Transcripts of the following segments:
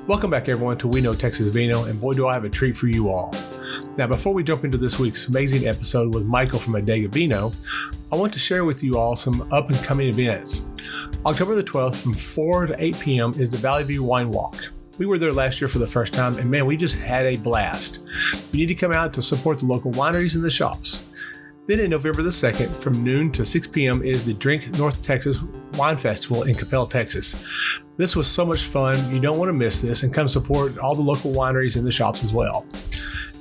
Welcome back, everyone, to We Know Texas Vino, and boy, do I have a treat for you all. Now, before we jump into this week's amazing episode with Michael from Adega Vinho, I want to share with you all some up-and-coming events. October the 12th from 4 to 8 p.m. is the Valley View Wine Walk. We were there last year for the first time, and man, we just had a blast. You need to come out to support the local wineries and the shops. Then in November the 2nd, from noon to 6 p.m. is the Drink North Texas Wine Festival in Coppell, Texas. This was so much fun. You don't want to miss this, and come support all the local wineries and the shops as well.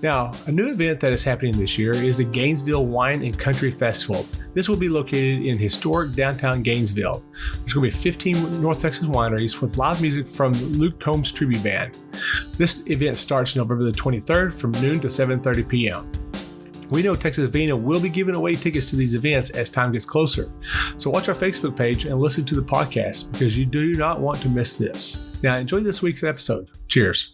Now, a new event that is happening this year is the Gainesville Wine and Country Festival. This will be located in historic downtown Gainesville. There's going to be 15 North Texas wineries with live music from Luke Combs Tribute Band. This event starts November the 23rd from noon to 7:30 p.m. We Know Texas Vino will be giving away tickets to these events as time gets closer. So watch our Facebook page and listen to the podcast because you do not want to miss this. Now enjoy this week's episode. Cheers.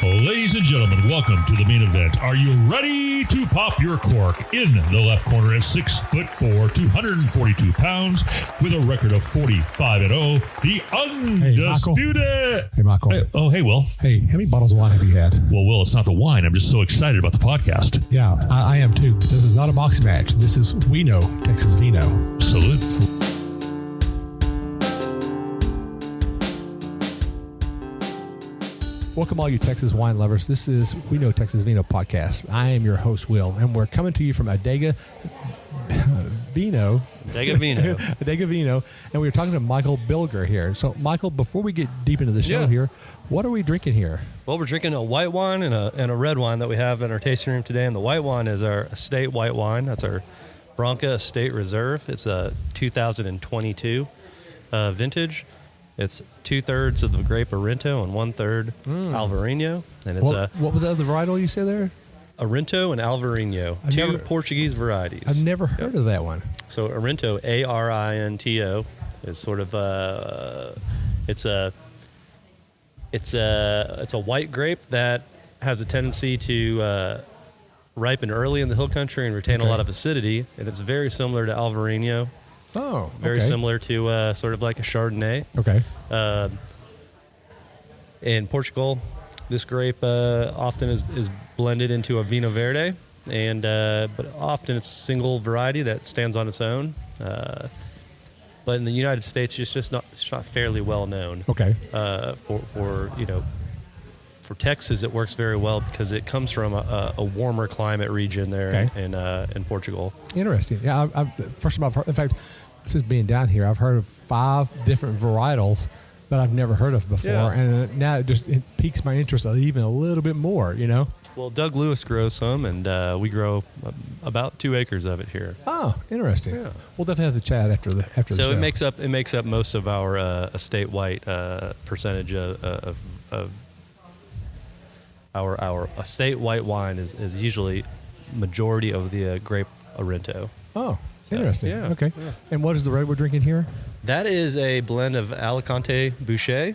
Ladies and gentlemen, welcome to the main event. Are you ready to pop your cork? In the left corner at 6'4", 242 pounds, with a record of 45-0, the undisputed. Hey, Michael. Hey, Will. Hey, how many bottles of wine have you had? Well, Will, it's not the wine. I'm just so excited about the podcast. Yeah, I am too. This is not a boxing match. This is We Know Texas Vino. Salute. Welcome all you Texas wine lovers. This is We Know Texas Vino podcast. I am your host, Will, and we're coming to you from Adega Vinho. Adega Vinho. Adega Vinho, and we're talking to Michael Bilger here. So, Michael, before we get deep into the show here, what are we drinking here? Well, we're drinking a white wine and a red wine that we have in our tasting room today. And the white wine is our estate white wine. That's our Bronca Estate Reserve. It's a 2022 vintage. It's 2/3 of the grape Arinto and 1/3 Alvarinho. And it's what was that other varietal you said there? Arinto and Alvarinho, two Portuguese varieties. I've never heard of that one. So Arinto, Arinto, is sort of it's a white grape that has a tendency to ripen early in the hill country and retain a lot of acidity, and it's very similar to Alvarinho. Oh, very similar to sort of like a Chardonnay. Okay. In Portugal, this grape often is blended into a Vinho Verde, and but often it's a single variety that stands on its own. But in the United States, it's not fairly well known. Okay. For Texas, it works very well because it comes from a warmer climate region there in Portugal. Interesting. Yeah. First of all, in fact, since being down here, I've heard of 5 different varietals that I've never heard of before, and now it piques my interest even a little bit more. You know. Well, Doug Lewis grows some, and we grow about 2 acres of it here. Oh, interesting. Yeah. We'll definitely have to chat after the show. So it makes up most of our estate white percentage of our estate white wine is usually majority of the grape Arinto. Oh, interesting. Yeah. Okay. Yeah. And what is the red we're drinking here? That is a blend of Alicante Bouschet.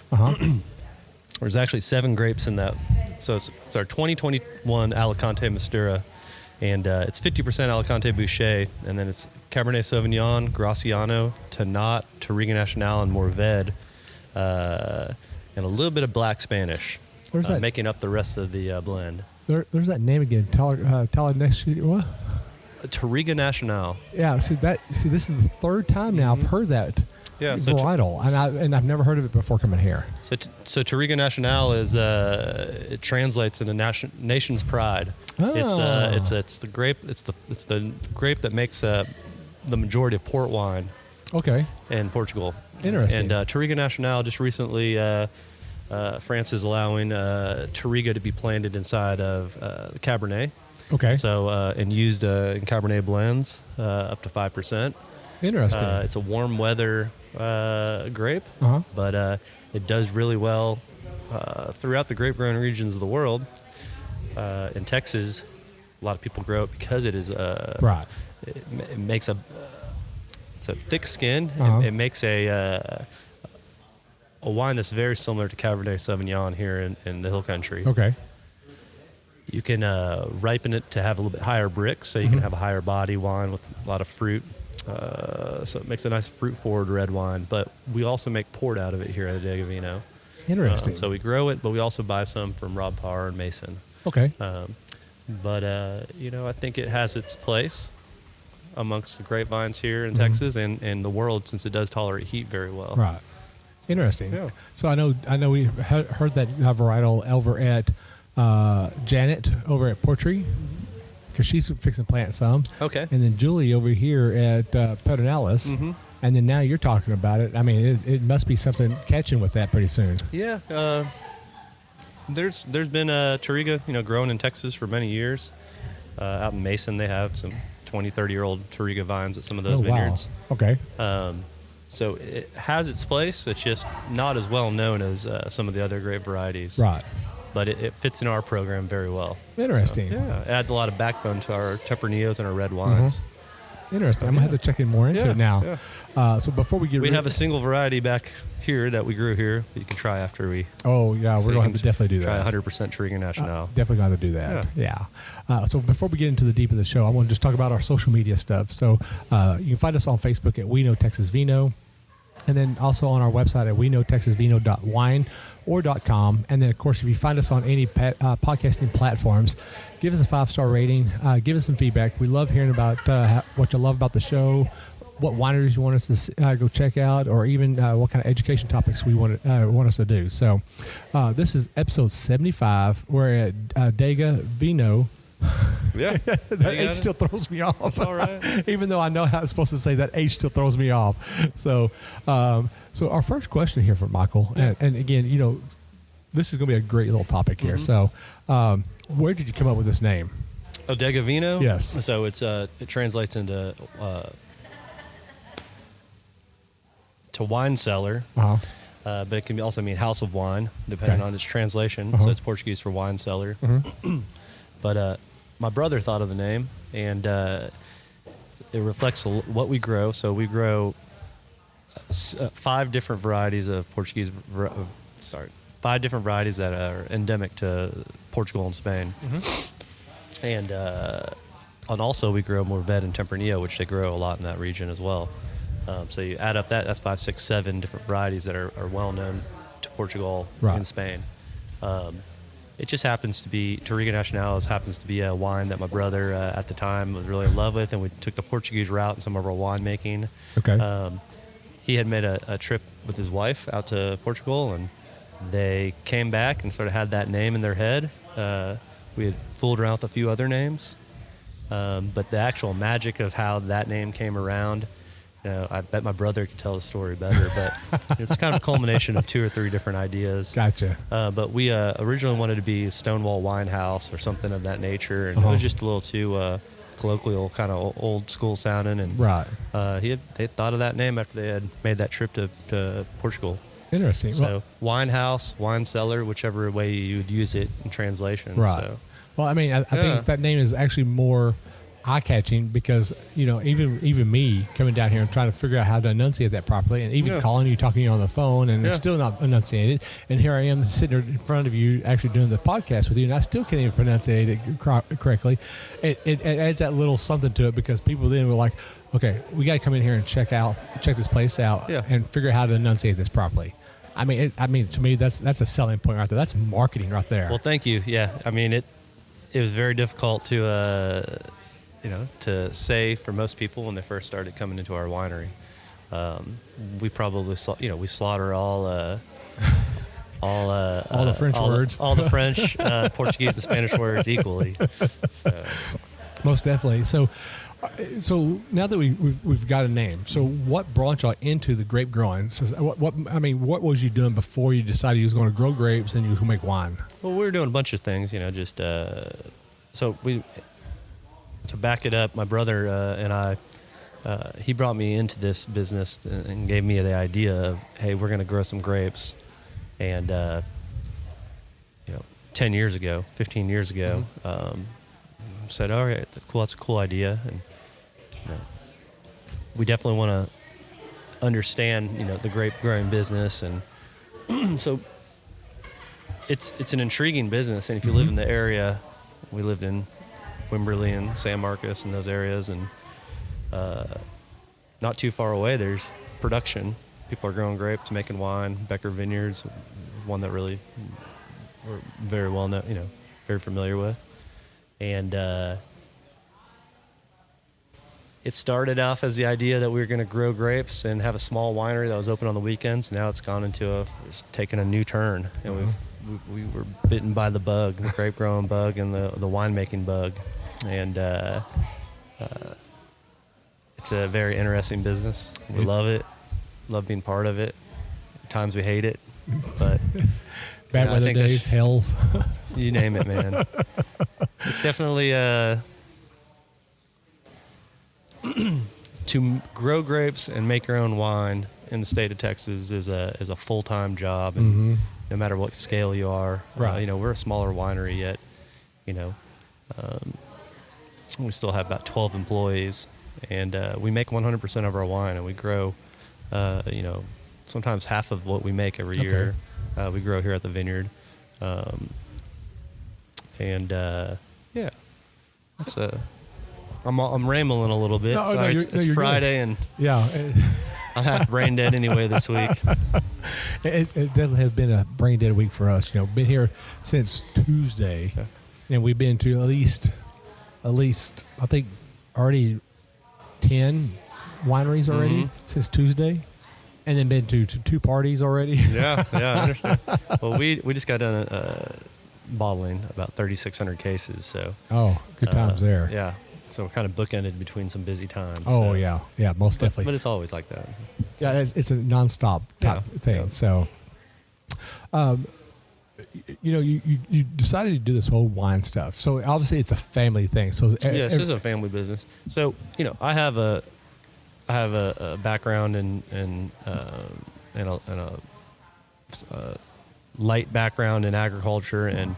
There's actually 7 grapes in that. So it's our 2021 Alicante Mistura, and it's 50% Alicante Bouschet, and then it's Cabernet Sauvignon, Graciano, Tannat, Touriga Nacional, and Mourvèdre, and a little bit of Black Spanish, making up the rest of the blend. There's that name again. Tallanescu, what? Touriga Nacional. Yeah. See, this is the 3rd time now I've heard that varietal, and I've never heard of it before coming here. So Touriga Nacional is it translates into nation's pride. Oh. It's the grape. It's the grape that makes the majority of port wine. Okay. In Portugal. Interesting. And Touriga Nacional just recently. France is allowing Touriga to be planted inside of the Cabernet. Okay. So and used in Cabernet blends up to 5%. Interesting. It's a warm weather grape, but it does really well throughout the grape growing regions of the world. In Texas, a lot of people grow it because it is right. It makes it's a thick skin. It makes a wine that's very similar to Cabernet Sauvignon here in the hill country. Okay. You can ripen it to have a little bit higher bricks, so you can have a higher body wine with a lot of fruit. So it makes a nice fruit-forward red wine. But we also make port out of it here at Adega Vinho. Interesting. So we grow it, but we also buy some from Rob Parr and Mason. Okay. But I think it has its place amongst the grapevines here in Texas and the world, since it does tolerate heat very well. Right. Interesting. Yeah. So I know we heard that varietal over at Janet over at Portree, because she's fixing to plant some. Okay. And then Julie over here at Pedernales. Mm-hmm. And then now you're talking about it. I mean, it must be something catching with that pretty soon. Yeah. There's been Touriga, grown in Texas for many years. Out in Mason, they have some 20, 30-year-old Touriga vines at some of those vineyards. Wow. Okay. So it has its place. It's just not as well known as some of the other grape varieties. Right. But it fits in our program very well. Interesting. So, yeah, it adds a lot of backbone to our Tempranillos and our red wines. Interesting. I'm going to have to check in more into it now. Yeah. So before we get we have a single variety back here that we grew here that you can try after we. Oh, yeah. We're going to have to definitely do that. Try 100% Touriga Nacional. Definitely going to do that. Yeah. So before we get into the deep of the show, I want to just talk about our social media stuff. So you can find us on Facebook at We Know Texas Vino. And then also on our website at weknowtexasvino.wine or .com. And then, of course, if you find us on any podcasting platforms, give us a 5-star rating. Give us some feedback. We love hearing about what you love about the show, what wineries you want us to go check out, or even what kind of education topics we want us to do. So this is episode 75. We're at Adega Vinho. Yeah. That H still throws me off. That's all right. Even though I know how it's supposed to say, that H still throws me off. So our first question here from Michael, and again, this is going to be a great little topic here. So where did you come up with this name? Adega Vinho? Yes. So it translates into to wine cellar. But it can also mean house of wine, depending on its translation. So it's Portuguese for wine cellar. But my brother thought of the name, and it reflects what we grow. So we grow 5 different varieties of Portuguese. 5 different varieties that are endemic to Portugal and Spain. And also we grow Maverick and Tempranillo, which they grow a lot in that region as well. So you add up that's 5, 6, 7 different varieties that are well known to Portugal and Spain. It just happens to be, Touriga Nacional happens to be a wine that my brother at the time was really in love with, and we took the Portuguese route in some of our winemaking. Okay. He had made a trip with his wife out to Portugal, and they came back and sort of had that name in their head. We had fooled around with a few other names, but the actual magic of how that name came around, I bet my brother could tell the story better, but it's kind of a culmination of 2 or 3 different ideas. Gotcha. But we originally wanted to be Stonewall Wine House or something of that nature, and it was just a little too colloquial, kind of old school sounding. And they thought of that name after they had made that trip to Portugal. Interesting. So wine house, wine cellar, whichever way you would use it in translation. Right. So. Well, I mean, I think that name is actually more eye-catching because, even me coming down here and trying to figure out how to enunciate that properly, and even calling you, talking to you on the phone, and it's still not enunciated. And here I am sitting in front of you actually doing the podcast with you, and I still can't even pronunciate it correctly. It adds that little something to it because people then were like, okay, we got to come in here and check this place out and figure out how to enunciate this properly. I mean, to me, that's a selling point right there. That's marketing right there. Well, thank you. Yeah, I mean, it was very difficult to say for most people when they first started coming into our winery. We probably we slaughter all the French words, all the French, Portuguese, and Spanish words equally. Most definitely. So now that we've got a name, so what brought y'all into the grape growing? So what was you doing before you decided you was going to grow grapes and you was going to make wine? Well, we were doing a bunch of things, to back it up, my brother and I, he brought me into this business and gave me the idea of, hey, we're going to grow some grapes. And, 10 years ago, 15 years ago, said, all right, cool, that's a cool idea. And, we definitely want to understand, the grape growing business. And so it's an intriguing business. And if you live in the area, we lived in Wimberley and San Marcos and those areas, and not too far away there's production people are growing grapes, making wine. Becker Vineyards, one that really we're very well known, very familiar with. And it started off as the idea that we were going to grow grapes and have a small winery that was open on the weekends. Now it's gone into it's taken a new turn, and we were bitten by the bug, the grape growing bug and the winemaking bug, and it's a very interesting business. We love it, love being part of it. At times we hate it, but bad weather days, hells, you name it, man. It's definitely to grow grapes and make your own wine in the state of Texas is a full-time job, and no matter what scale you are, right. We're a smaller winery yet, we still have about 12 employees, and we make 100% of our wine, and we grow, sometimes half of what we make every year. We grow here at the vineyard, yeah, that's I'm rambling a little bit. Sorry, it's Friday, good. And I'm half brain dead anyway this week. It definitely has been a brain dead week for us. Been here since Tuesday, and we've been to at least I think already 10 wineries already since Tuesday, and then been to 2 parties already. Yeah, I understand. Well, we just got done bottling about 3,600 cases. So good times there. Yeah. So we're kind of bookended between some busy times. Oh, so. Yeah, most definitely. But it's always like that. Yeah, it's a nonstop type thing. Yeah. So, you decided to do this whole wine stuff. So obviously it's a family thing. So this is a family business. So I have a background in a light background in agriculture, and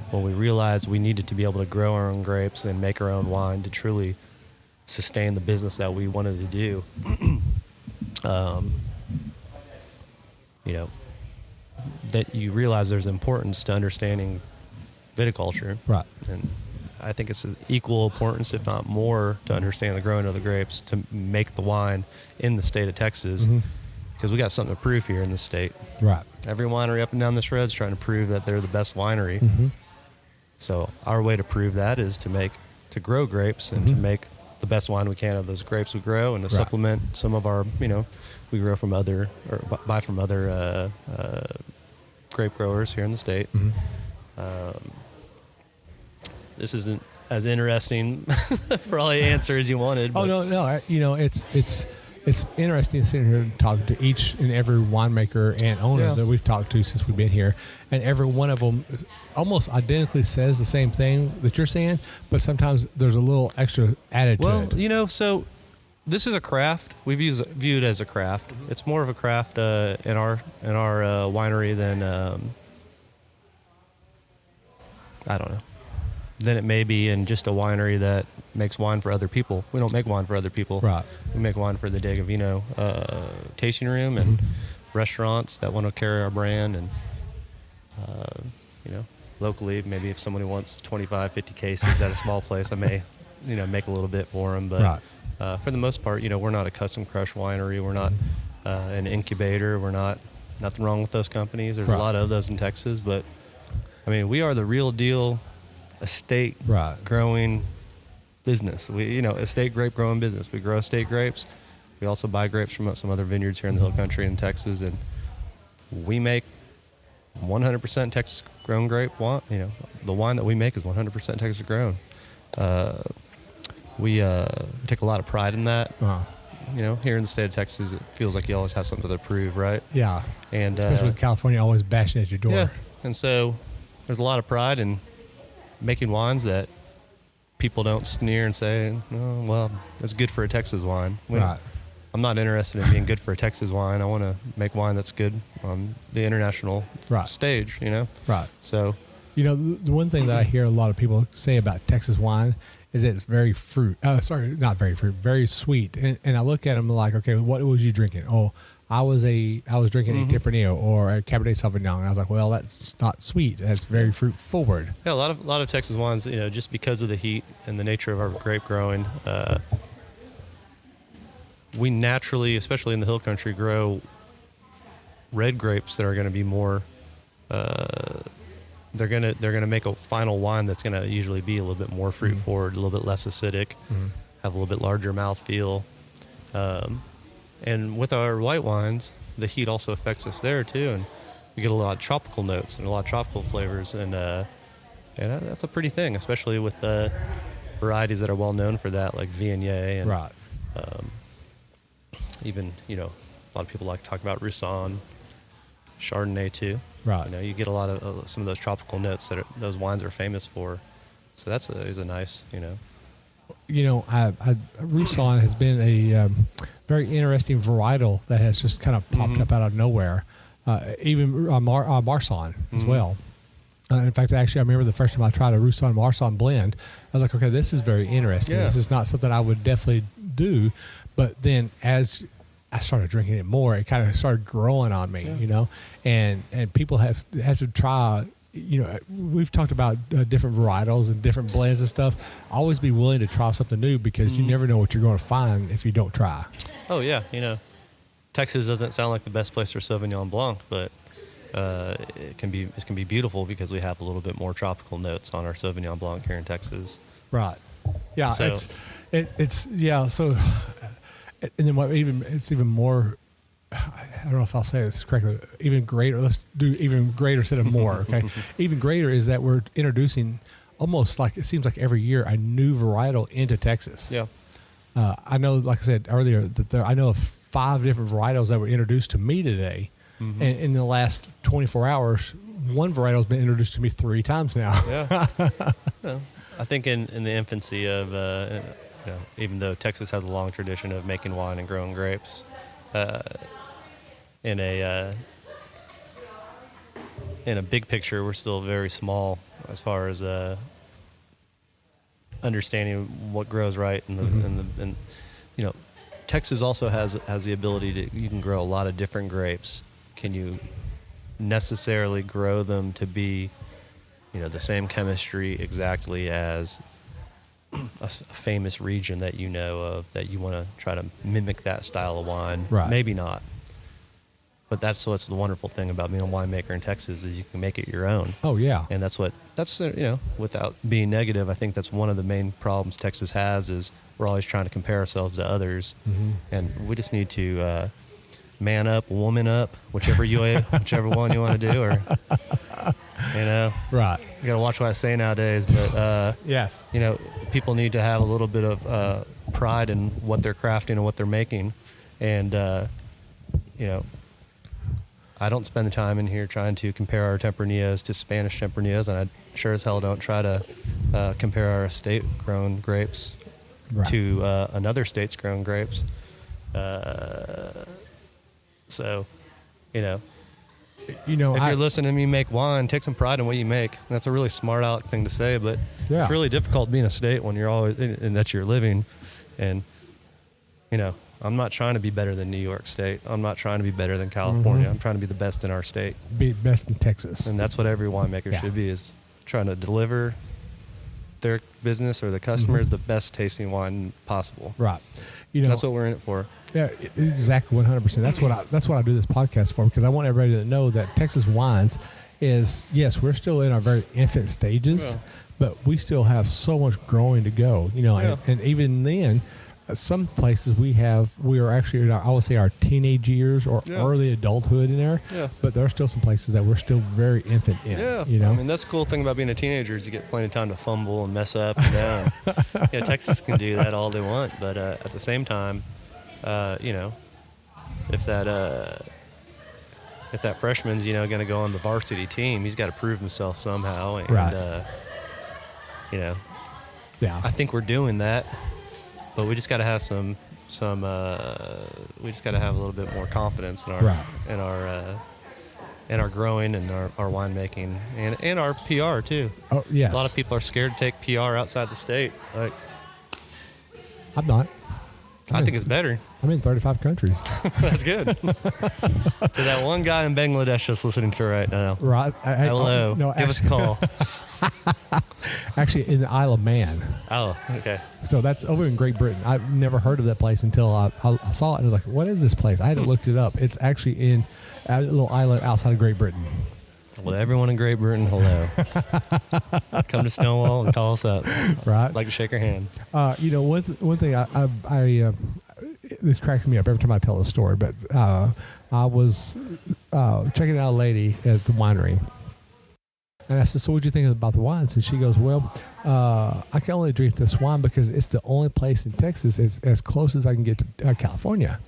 when we realized we needed to be able to grow our own grapes and make our own wine to truly sustain the business that we wanted to do, that you realize there's importance to understanding viticulture. Right. And I think it's of equal importance, if not more, to understand the growing of the grapes to make the wine in the state of Texas, because we got something to prove here in the state. Right. Every winery up and down this road is trying to prove that they're the best winery. So our way to prove that is to grow grapes and to make the best wine we can of those grapes we grow, and to supplement some of our, if we grow from other or buy from other grape growers here in the state. This isn't as interesting for all the answers you wanted. But. Oh no! It's interesting sitting here and talking to each and every winemaker and owner that we've talked to since we've been here, and every one of them almost identically says the same thing that you're saying, but sometimes there's a little extra added to it. Well, so this is a craft. We view it as a craft. It's more of a craft in our winery than I don't know. Than it may be in just a winery that makes wine for other people. We don't make wine for other people. Right. We make wine for the Adega Vinho tasting room and restaurants that want to carry our brand, and locally, maybe if somebody wants 25, 50 cases at a small place, I may, make a little bit for them. But for the most part, we're not a custom crush winery. We're not an incubator. We're not, nothing wrong with those companies. There's a lot of those in Texas, but I mean, we are the real deal estate growing business. We, estate grape growing business. We grow estate grapes. We also buy grapes from some other vineyards here in the Hill Country in Texas, and we make 100% Texas grown grape wine. The wine that we make is 100% Texas grown. We take a lot of pride in that. Here in the state of Texas, it feels like you always have something to prove, right? Yeah. And especially with California always bashing at your door. Yeah. And so there's a lot of pride in making wines that people don't sneer and say, "Oh, well, it's good for a Texas wine." I'm not interested in being good for a Texas wine. I want to make wine that's good on the international stage, Right. So, the one thing that I hear a lot of people say about Texas wine is that it's very very sweet. And I look at them like, okay, what was you drinking? Oh, I was drinking a Tempranillo or a Cabernet Sauvignon, and I was like, well, that's not sweet. That's very fruit forward. Yeah, a lot of Texas wines, just because of the heat and the nature of our grape growing, we naturally, especially in the Hill Country, grow red grapes that are going to be more. They're gonna make a final wine that's gonna usually be a little bit more fruit forward, a little bit less acidic, have a little bit larger mouthfeel. And with our white wines, the heat also affects us there too, and we get a lot of tropical notes and a lot of tropical flavors, and that's a pretty thing, especially with the varieties that are well known for that, like Viognier and Right. Even a lot of people like to talk about Roussanne, Chardonnay too. Right. You get a lot of some of those tropical notes that those wines are famous for. So that's a nice, Roussanne has been a very interesting varietal that has just kind of popped up out of nowhere. Even Marsanne as well. In fact, actually, I remember the first time I tried a Roussanne Marsanne blend, I was like, okay, this is very interesting. Yeah. This is not something I would definitely do. But then as I started drinking it more, it kind of started growing on me, and people have to try. We've talked about different varietals and different blends and stuff. Always be willing to try something new, because you never know what you're going to find if you don't try. Oh yeah, Texas doesn't sound like the best place for Sauvignon Blanc, but it can be beautiful because we have a little bit more tropical notes on our Sauvignon Blanc here in Texas. Right. Yeah. So, it's yeah. So, and then it's even more. I don't know if I'll say this correctly. Even greater. Let's do even greater instead of more. Okay. Even greater is that we're introducing almost like, it seems like every year, a new varietal into Texas. Yeah. I know, like I said earlier, that I know of 5 different varietals that were introduced to me today. And in the last 24 hours, one varietal has been introduced to me 3 times now. Yeah. Well, I think in the infancy of, even though Texas has a long tradition of making wine and growing grapes, in a big picture, we're still very small as far as understanding what grows right, and Texas also has the ability you can grow a lot of different grapes. Can you necessarily grow them to be, the same chemistry exactly as a famous region that you know of, that you want to try to mimic that style of wine? Right. Maybe not. But that's what's the wonderful thing about being a winemaker in Texas, is you can make it your own. Oh yeah. And that's without being negative, I think that's one of the main problems Texas has, is we're always trying to compare ourselves to others, and we just need to man up, woman up, whichever one you want to do, or Right. you got to watch what I say nowadays, but Yes. people need to have a little bit of pride in what they're crafting and what they're making, and I don't spend the time in here trying to compare our Tempranillos to Spanish Tempranillos, and I sure as hell don't try to compare our estate-grown grapes to another state's grown grapes. So, if you're listening to me make wine, take some pride in what you make. That's a really smart aleck thing to say, but it's really difficult being a state when you're always, and that's your living. And, I'm not trying to be better than New York State. I'm not trying to be better than California. I'm trying to be the best in our state. Be best in Texas. And that's what every winemaker should be, is trying to deliver their business or the customers the best tasting wine possible. Right. That's what we're in it for. Yeah, exactly, 100%. That's what I do this podcast for, because I want everybody to know that Texas Wines is, yes, we're still in our very infant stages, but we still have so much growing to go. And even then, some places we are actually in I would say our teenage years or early adulthood in there. Yeah. But there are still some places that we're still very infant in. Yeah. I mean, that's the cool thing about being a teenager, is you get plenty of time to fumble and mess up. Texas can do that all they want, but at the same time, if that freshman's going to go on the varsity team, he's got to prove himself somehow. And I think we're doing that. But we just got to have we just got to have a little bit more confidence in our growing and our winemaking and our PR too. Oh yes. A lot of people are scared to take PR outside the state. Like, I'm not. I think it's better. I'm in 35 countries. That's good. To that one guy in Bangladesh just listening to right now. Right. Hello. Give us a call. Actually, in the Isle of Man. Oh, okay. So that's over in Great Britain. I've never heard of that place until I saw it and I was like, what is this place? I had to look it up. It's actually in a little island outside of Great Britain. Well, everyone in Great Britain, hello. Come to Stonewall and call us up. Right. I'd like to shake your hand. One thing this cracks me up every time I tell the story, but I was checking out a lady at the winery. And I said, so what'd you think about the wines? And she goes, well, I can only drink this wine because it's the only place in Texas as close as I can get to California.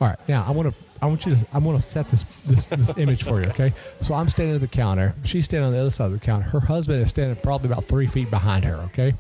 All right, now I want to set this image for you, okay? So I'm standing at the counter. She's standing on the other side of the counter. Her husband is standing probably about 3 feet behind her, okay?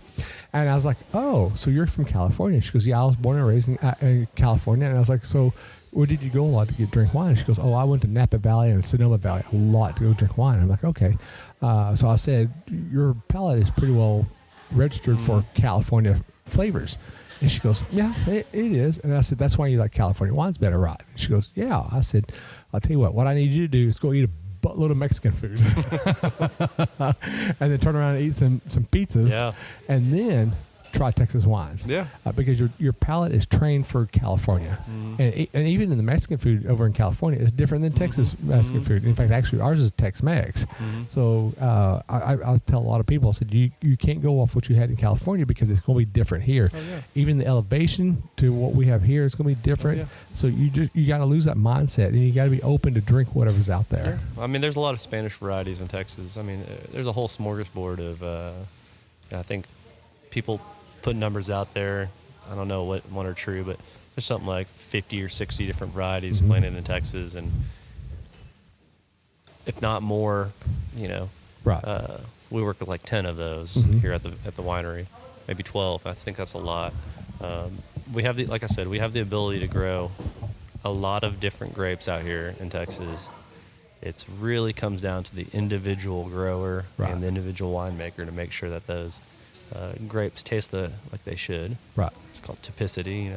And I was like, oh, so you're from California? She goes, yeah, I was born and raised in California. And I was like, so where did you go a lot to drink wine? She goes, oh, I went to Napa Valley and Sonoma Valley a lot to go drink wine. I'm like, okay. So I said, your palate is pretty well registered for California flavors. And she goes, yeah, it is. And I said, that's why you like California wines better, right? And she goes, yeah. I said, I'll tell you what I need you to do is go eat a buttload of Mexican food. And then turn around and eat some pizzas. Yeah. And then try Texas wines. Yeah. Because your palate is trained for California. And even in the Mexican food over in California is different than Texas Mexican food. In fact, actually ours is Tex-Mex. So I tell a lot of people, I said, you can't go off what you had in California because it's going to be different here. Oh, yeah. Even the elevation to what we have here is going to be different. Oh, yeah. So you got to lose that mindset and you got to be open to drink whatever's out there. Yeah. I mean, there's a lot of Spanish varieties in Texas. I mean, there's a whole smorgasbord of, I think people put numbers out there. I don't know what one are true, but there's something like 50 or 60 different varieties planted in Texas, and if not more, right. We work with like 10 of those here at the winery, maybe 12. I think that's a lot. We have like I said, we have the ability to grow a lot of different grapes out here in Texas. It really comes down to the individual grower and the individual winemaker to make sure that those grapes taste like they should. Right. It's called typicity,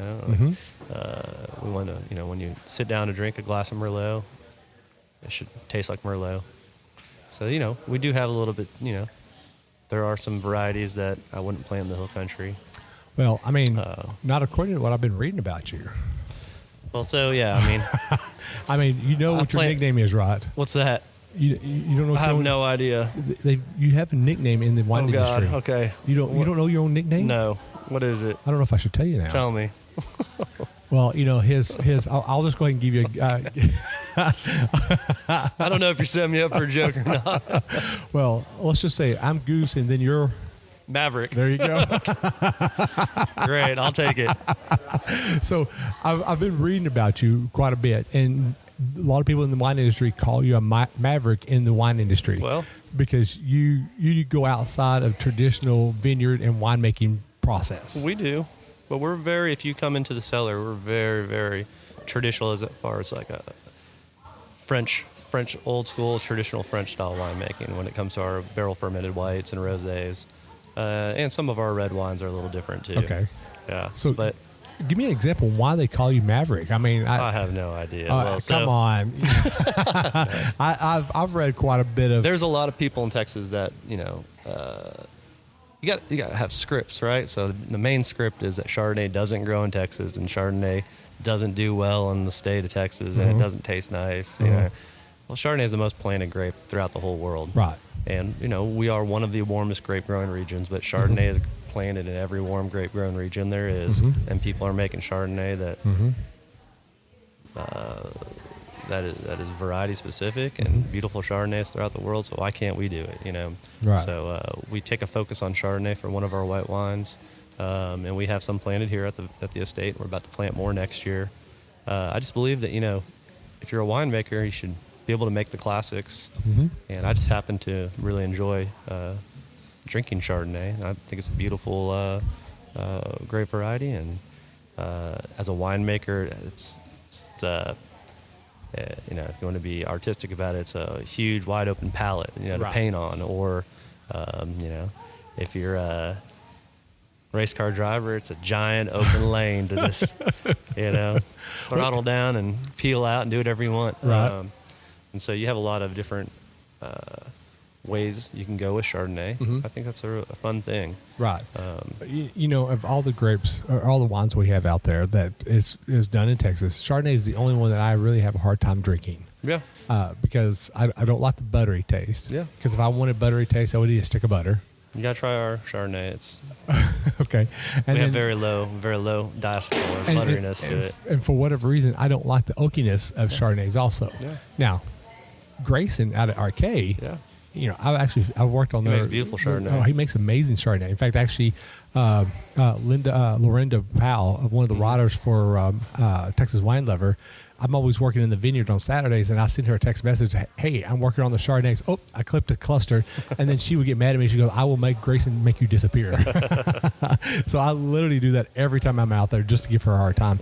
we want to, when you sit down to drink a glass of Merlot, it should taste like Merlot. So, we do have a little bit, there are some varieties that I wouldn't plant in the hill country. Well, I mean, not according to what I've been reading about you. Well, so, yeah, I mean. I mean, what your nickname is, right? What's that? You don't know. I have no idea. You have a nickname in the wine industry. Oh God. Okay. You don't know your own nickname? No. What is it? I don't know if I should tell you now. Tell me. Well, his. I'll just go ahead and give you. I don't know if you're setting me up for a joke or not. Well, let's just say I'm Goose, and then you're Maverick. There you go. Great. I'll take it. So I've been reading about you quite a bit, and a lot of people in the wine industry call you a Maverick in the wine industry. Well, because you go outside of traditional vineyard and winemaking process. We do, but if you come into the cellar, we're very, very traditional as far as like a French old school traditional French style winemaking when it comes to our barrel fermented whites and rosés, and some of our red wines are a little different too. Okay. Yeah. So, give me an example why they call you Maverick. I mean, I have no idea. Come on. I've read quite a bit of. There's a lot of people in Texas that you got to have scripts, right? So the main script is that Chardonnay doesn't grow in Texas, and Chardonnay doesn't do well in the state of Texas, and it doesn't taste nice. You know, well, Chardonnay is the most planted grape throughout the whole world, right? And we are one of the warmest grape growing regions, but Chardonnay is planted in every warm grape growing region there is, and people are making Chardonnay that is variety specific and beautiful Chardonnays throughout the world. So why can't we do it? Right. So we take a focus on Chardonnay for one of our white wines, and we have some planted here at the estate. We're about to plant more next year. I just believe that if you're a winemaker, you should be able to make the classics, and I just happen to really enjoy drinking Chardonnay. I think it's a beautiful grape variety, and as a winemaker, it's if you want to be artistic about it, it's a huge wide open palette to paint on, or if you're a race car driver, it's a giant open lane to just throttle down and peel out and do whatever you want. Right. And so you have a lot of different ways you can go with Chardonnay. Mm-hmm. I think that's a fun thing. Right. You know, of all the grapes or all the wines we have out there that is done in Texas, Chardonnay is the only one that I really have a hard time drinking. Yeah. Because I don't like the buttery taste. Yeah. Because if I wanted buttery taste, I would eat a stick of butter. You gotta try our Chardonnay. It's okay. And we have very low diacetyl or butteriness to it. And for whatever reason, I don't like the oakiness of Chardonnays also. Yeah. Now, Grayson out at Arcade, you know, I've worked on He makes beautiful Chardonnay. Oh, he makes amazing Chardonnay. In fact, actually, Lorinda Powell, one of the writers for Texas Wine Lover, I'm always working in the vineyard on Saturdays, and I send her a text message, hey, I'm working on the Chardonnays. Oh, I clipped a cluster. And then she would get mad at me. She goes, I will make Grayson make you disappear. So I literally do that every time I'm out there just to give her a hard time,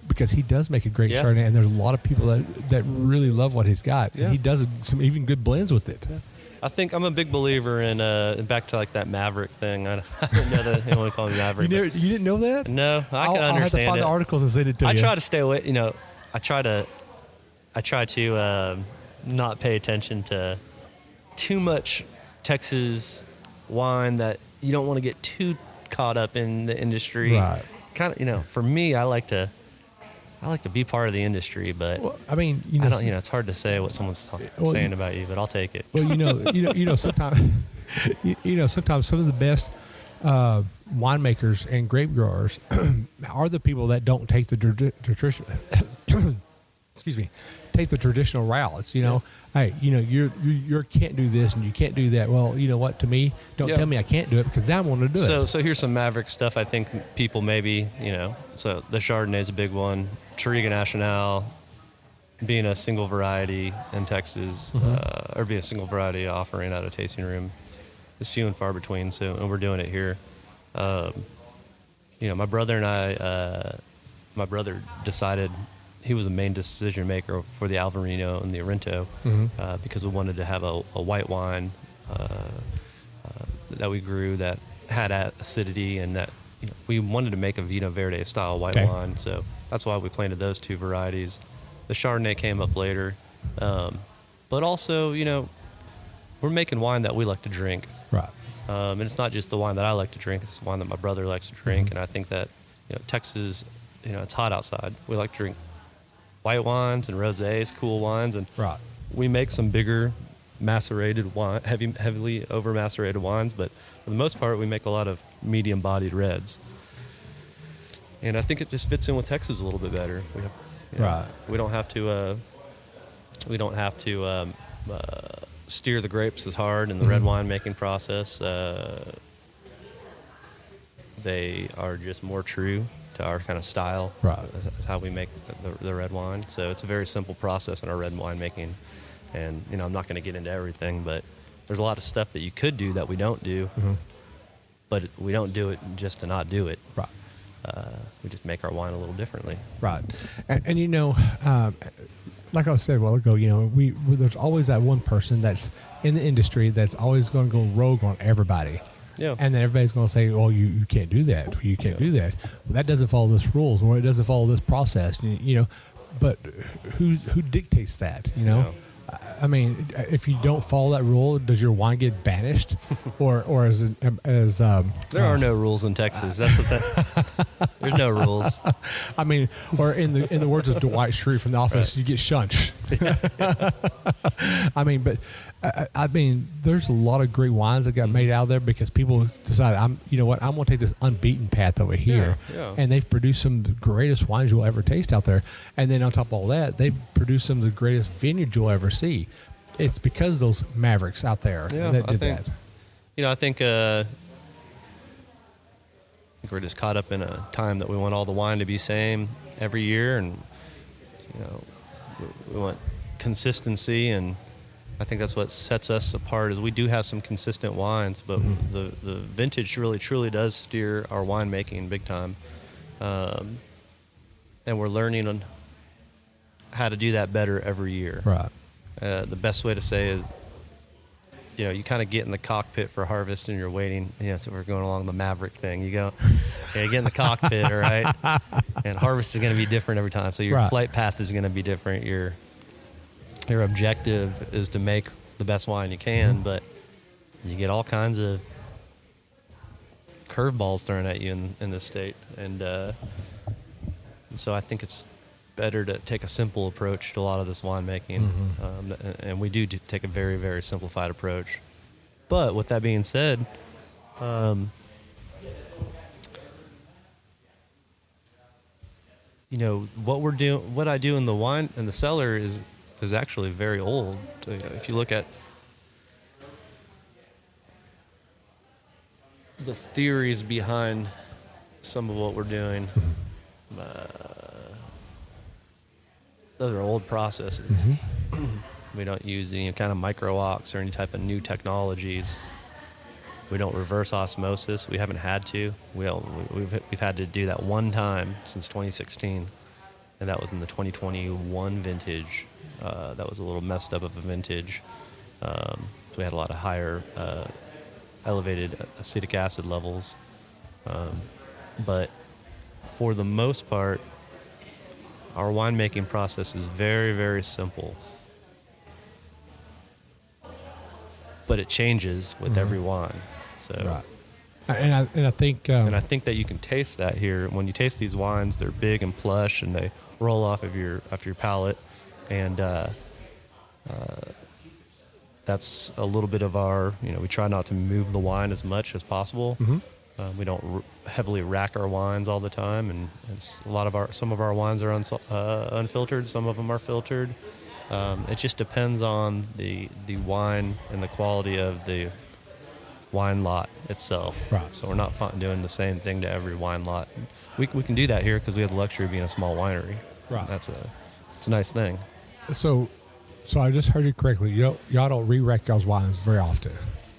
because he does make a great Chardonnay, and there's a lot of people that really love what he's got. And he does some even good blends with it. Yeah. I think I'm a big believer in back to like that Maverick thing. I didn't know that anyone called me Maverick. You didn't know that? No, I can understand I'll have to find the articles and send it to you. I try to stay away. You know, I try to not pay attention to too much Texas wine that you don't want to get too caught up in the industry. Right. Kind of, you know, for me, I like to be part of the industry, but I mean, it's hard to say what someone's saying about you, but I'll take it. Well, sometimes, sometimes some of the best winemakers and grape growers are the people that don't take the traditional. Excuse me, take the traditional routes. You know, hey, you can't do this and you can't do that. Well, you know what? To me, don't tell me I can't do it, because now I want to do it. So here's some Maverick stuff. I think people maybe So the Chardonnay is a big one. Touriga Nacional, being a single variety in Texas, or being a single variety offering at a tasting room, is few and far between. And we're doing it here. My brother and I, my brother decided. He was the main decision maker for the Alvarino and the Arento, because we wanted to have a white wine that we grew that had acidity, and that we wanted to make a Vinho Verde style white wine. So that's why we planted those two varieties. The Chardonnay came up later, but also we're making wine that we like to drink. Right. And it's not just the wine that I like to drink; it's the wine that my brother likes to drink. And I think that Texas, it's hot outside. We like to drink white wines and rosés, cool wines, and we make some bigger macerated wine, heavily over macerated wines, but for the most part we make a lot of medium bodied reds, and I think it just fits in with Texas a little bit better. We don't have to steer the grapes as hard in the red wine making process. They are just more true to our kind of style. That's how we make the red wine. So it's a very simple process in our red wine making. And, I'm not going to get into everything, but there's a lot of stuff that you could do that we don't do, but we don't do it just to not do it. Right. We just make our wine a little differently. Right. And like I said a while ago, there's always that one person that's in the industry that's always going to go rogue on everybody. Yeah. And then everybody's going to say, "Oh, you can't do that. You can't do that. Well, that doesn't follow this rules, or it doesn't follow this process." But who dictates that? I mean, if you don't follow that rule, does your wine get banished, or there are no rules in Texas. That's the thing. There's no rules. I mean, or in the words of Dwight Schrute from The Office, you get shunched. I mean, but I mean, there's a lot of great wines that got made out of there because people decided, I'm going to take this unbeaten path over here, and they've produced some of the greatest wines you'll ever taste out there. And then on top of all that, they've produced some of the greatest vineyards you'll ever see. It's because those Mavericks out there that did that. I think we're just caught up in a time that we want all the wine to be same every year, and we want consistency, and I think that's what sets us apart. Is we do have some consistent wines, but the vintage really truly does steer our winemaking big time, and we're learning on how to do that better every year. Right. The best way to say is, you kind of get in the cockpit for harvest and you're waiting. So we're going along the Maverick thing. You get in the cockpit, all right? And harvest is going to be different every time. So your flight path is going to be different. Your objective is to make the best wine you can, but you get all kinds of curveballs thrown at you in this state, and so I think it's better to take a simple approach to a lot of this winemaking, and we do take a very, very simplified approach. But with that being said, what I do in the wine in the cellar is actually very old. If you look at the theories behind some of what we're doing, those are old processes. We don't use any kind of micro-ox or any type of new technologies. We don't reverse osmosis. We haven't had to. We've had to do that one time since 2016, and that was in the 2021 vintage. That was a little messed up of a vintage. So we had a lot of higher elevated acetic acid levels. But for the most part, our winemaking process is very, very simple. But it changes with every wine. So, right. And I think and I think that you can taste that here. When you taste these wines, they're big and plush, and they roll off of your palate, and that's a little bit of our. We try not to move the wine as much as possible. We don't heavily rack our wines all the time, and some of our wines are unfiltered, some of them are filtered. It just depends on the wine and the quality of the wine lot itself. Right. So we're not doing the same thing to every wine lot. We can do that here because we have the luxury of being a small winery. Right. It's a nice thing. So I just heard you correctly. Y'all don't re-rack y'all's wines very often.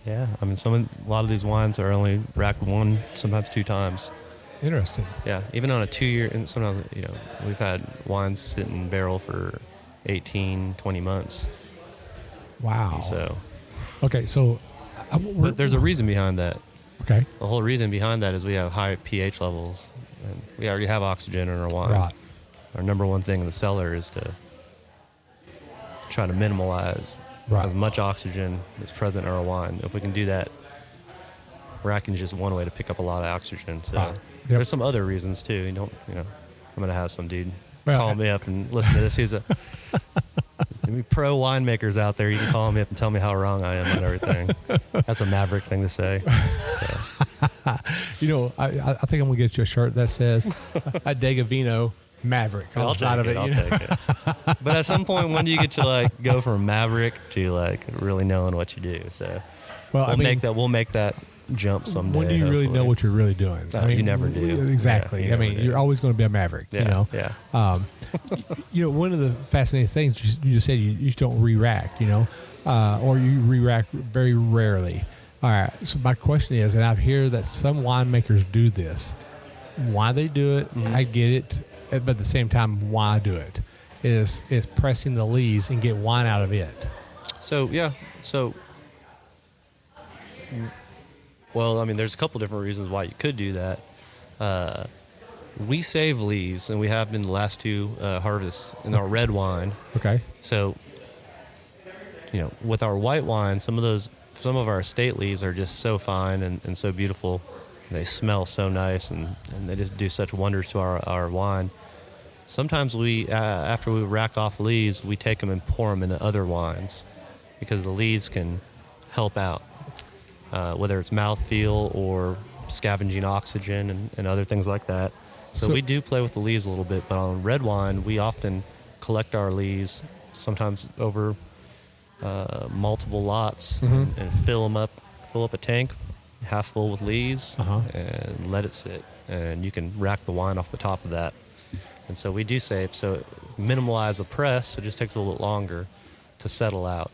Yeah. I mean, a lot of these wines are only racked one, sometimes two times. Interesting. Yeah. Even on a 2-year, and sometimes, we've had wines sit in barrel for 18, 20 months. Wow. So. Okay, so. But there's a reason behind that. Okay. The whole reason behind that is we have high pH levels, and we already have oxygen in our wine. Right. Our number one thing in the cellar is to try to minimalize as much oxygen as present in our wine. If we can do that, racking is just one way to pick up a lot of oxygen. So there's some other reasons too. I'm gonna have some dude call me up and listen to this. He's pro winemakers out there. You can call me up and tell me how wrong I am and everything. That's a Maverick thing to say. So. I think I'm gonna get you a shirt that says Adega Vinho Maverick on the side of it. I'll take it. But at some point, when do you get to go from Maverick to really knowing what you do? So we'll make that jump someday. When do you really know what you're really doing? You never do. Exactly. Yeah, you're always going to be a Maverick. Yeah. One of the fascinating things you just said, you just don't re-rack, or you re-rack very rarely. All right. So my question is, and I hear that some winemakers do this. Why they do it, I get it, but at the same time, why do it? Is pressing the lees and get wine out of it. Well, I mean, there's a couple different reasons why you could do that. We save lees, and we have been the last two harvests in our red wine. Okay. So, with our white wine, some of our estate lees are just so fine and so beautiful. They smell so nice, and they just do such wonders to our wine. Sometimes we, after we rack off lees, we take them and pour them into other wines because the lees can help out. Whether it's mouthfeel or scavenging oxygen and other things like that. So we do play with the lees a little bit, but on red wine, we often collect our lees, sometimes over multiple lots, and fill up a tank, half full with lees, and let it sit. And you can rack the wine off the top of that. And so we do save, so minimize the press. It just takes a little bit longer to settle out.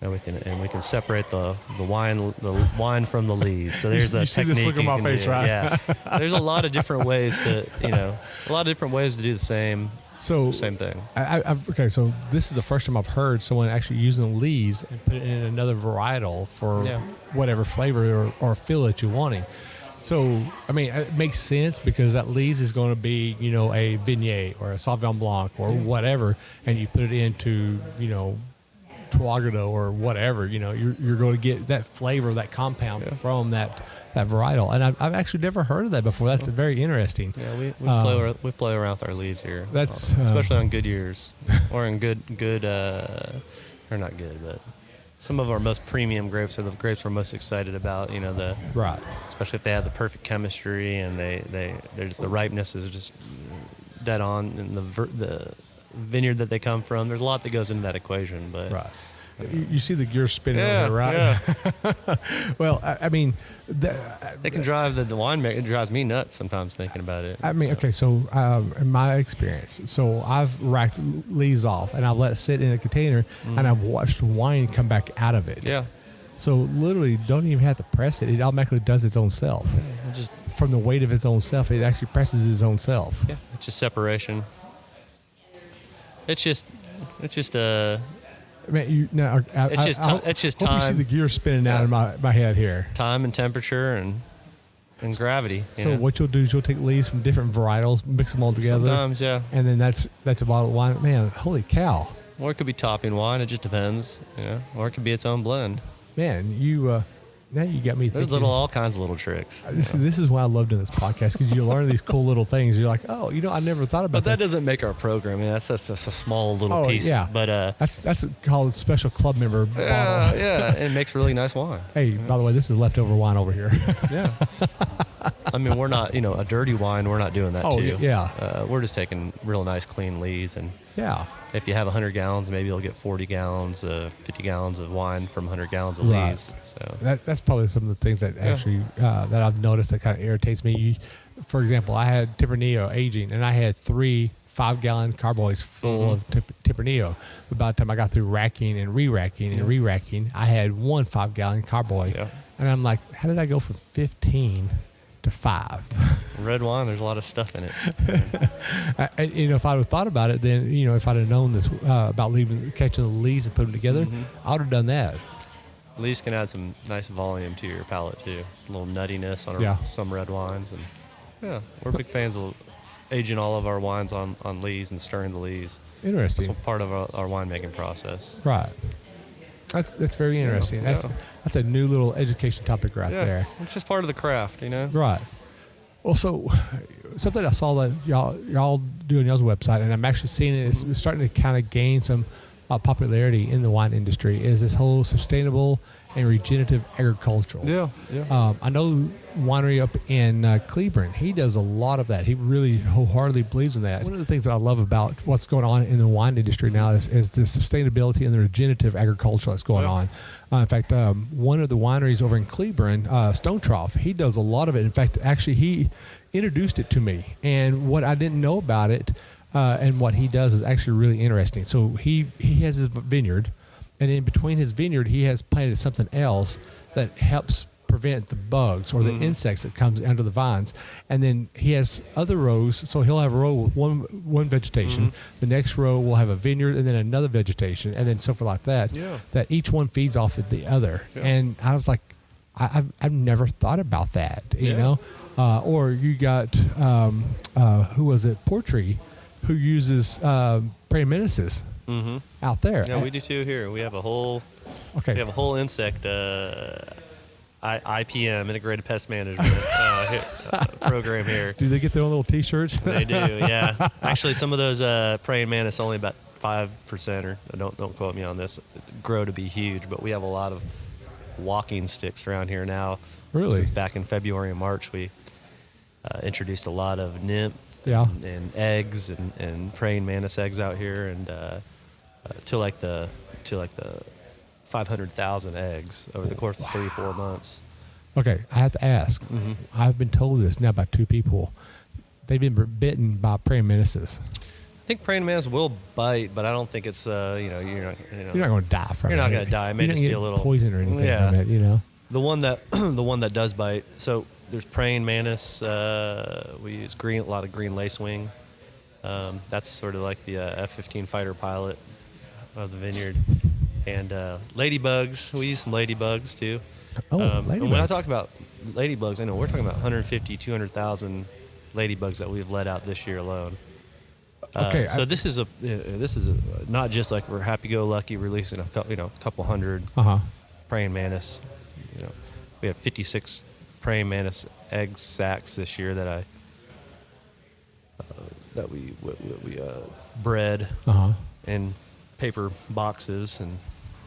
And we can separate the wine from the lees. So there's a technique. You see this look on my face, right? Yeah. There's a lot of different ways to do the same thing. Okay, so this is the first time I've heard someone actually using lees and put it in another varietal for whatever flavor or feel that you're wanting. So, I mean, it makes sense because that lees is going to be, a Vineyard or a Sauvignon Blanc or whatever, and you put it into, Tuagado or whatever. You're going to get that flavor, that compound from that varietal. And I've actually never heard of that before. That's very interesting. Yeah, we play around with our leads here. That's especially on good years, or in good or not good, but some of our most premium grapes are the grapes we're most excited about. Right. Especially if they have the perfect chemistry and the ripeness is just dead on, and the vineyard that they come from. There's a lot that goes into that equation, but right. You see the gears spinning over there, right? Yeah. Well, I mean, it can drive the winemaker. It drives me nuts sometimes thinking about it. I mean, okay, so in my experience, so I've racked lees off and I've let it sit in a container, and I've watched wine come back out of it. Yeah. So literally, don't even have to press it; it automatically does its own self. Just from the weight of its own self, it actually presses its own self. Yeah, it's just separation. It's just Man, it's just hope time. you see the gears spinning out of my head here. Time and temperature and gravity. So what you'll do is you'll take leaves from different varietals, mix them all together. Sometimes, yeah. And then that's a bottle of wine. Man, holy cow! Or it could be topping wine. It just depends. Or it could be its own blend. Man, now you got me thinking. There's all kinds of little tricks. This is why I love doing this podcast, because you learn these cool little things. You're like, oh, I never thought about that. But that doesn't make our program. That's just a small little piece. Yeah. But that's called special club member bottle. Yeah, it makes really nice wine. Hey, by the way, this is leftover wine over here. Yeah. I mean, we're not, a dirty wine. We're not doing that too. Yeah. We're just taking real nice, clean lees, and if you have 100 gallons, maybe you'll get 40 gallons, 50 gallons of wine from 100 gallons of lees. So that's probably some of the things that actually that I've noticed that kind of irritates me. For example, I had Tempranillo aging, and I had 3 5-gallon carboys full of Tempranillo. But by the time I got through racking and re-racking and re-racking, I had 1 5-gallon carboy. Yeah. And I'm like, how did I go from 15 to 5? Red wine, there's a lot of stuff in it. If I would have thought about it, then if I'd have known this about catching the leaves and putting them together, I would have done that. Lees can add some nice volume to your palate too. A little nuttiness on some red wines, and we're big fans of aging all of our wines on lees and stirring the lees. Interesting. That's part of our winemaking process. Right. That's very interesting. That's a new little education topic right there. It's just part of the craft, Right. Well, so something I saw that y'all do on y'all's website, and I'm actually seeing it is starting to kind of gain some popularity in the wine industry, is this whole sustainable and regenerative agricultural. Yeah. I know winery up in Cleveland, he does a lot of that. He really wholeheartedly believes in that. One of the things that I love about what's going on in the wine industry now is the sustainability and the regenerative agriculture that's going on. In fact, one of the wineries over in Cleveland, Stone Trough, he does a lot of it. In fact, actually, he introduced it to me. And what I didn't know about it and what he does is actually really interesting. So he has his vineyard, and in between his vineyard, he has planted something else that helps prevent the bugs or the insects that comes under the vines. And then he has other rows, so he'll have a row with one vegetation. The next row will have a vineyard, and then another vegetation, and then so forth like that. That each one feeds off of the other. And I was like, I've never thought about that, you know. Or you got who was it? Portree, who uses praying mantises out there. Yeah, we do too here. We have a whole insect IPM, Integrated Pest Management program here. Do they get their own little T-shirts? They do, yeah. Actually, some of those praying mantis, only about 5%, or don't quote me on this, grow to be huge. But we have a lot of walking sticks around here now. Really? Since back in February and March, we introduced a lot of nymph and eggs and praying mantis eggs out here, and to like the 500,000 eggs over the course of 3 or 4 months. Okay, I have to ask. I've been told this now by 2 people. They've been bitten by praying mantises. I think praying mantis will bite, but I don't think it's you're not going to die from it. You're not going to die. It may just be a little poison or anything from it, you know. The one that does bite. So there's praying mantis. We use a lot of green lacewing. That's sort of like the F-15 fighter pilot of the vineyard. And ladybugs, we use some ladybugs too. Ladybugs. And when I talk about ladybugs, we're talking about 150, 200,000 ladybugs that we've let out this year alone. Okay. So this is not just like we're happy-go-lucky releasing a couple hundred praying mantis. We have 56 praying mantis egg sacs this year that we bred in paper boxes, and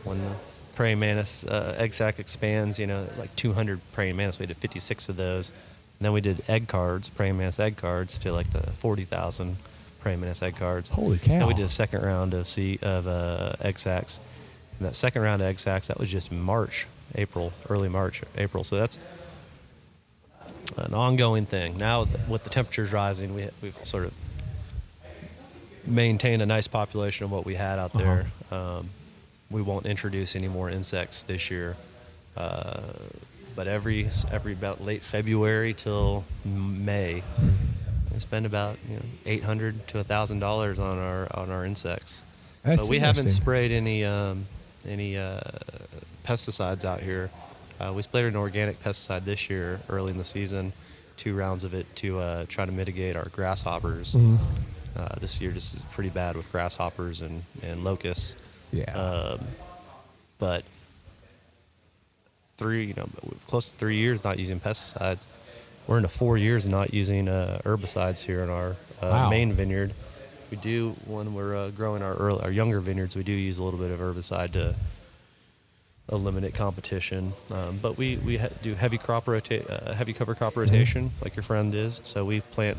when the praying mantis egg sac expands, like 200 praying mantis, we did 56 of those, and then we did praying mantis egg cards to like the 40,000 praying mantis egg cards. Holy cow! And we did a second round of egg sacs, and that second round of egg sacs, that was just early March, April. So that's an ongoing thing. Now with the temperatures rising, we've sort of maintained a nice population of what we had out there. We won't introduce any more insects this year, but every about late February till May, we spend about $800 to $1,000 on our insects. That's but we haven't sprayed any pesticides out here. We sprayed an organic pesticide this year early in the season, 2 rounds of it to try to mitigate our grasshoppers. This year just is pretty bad with grasshoppers and locusts. Yeah. But close to 3 years not using pesticides. We're into 4 years not using herbicides here in our main vineyard. We do, when we're growing our younger vineyards, we do use a little bit of herbicide to eliminate competition. But we do heavy cover crop rotation, like your friend is. So we plant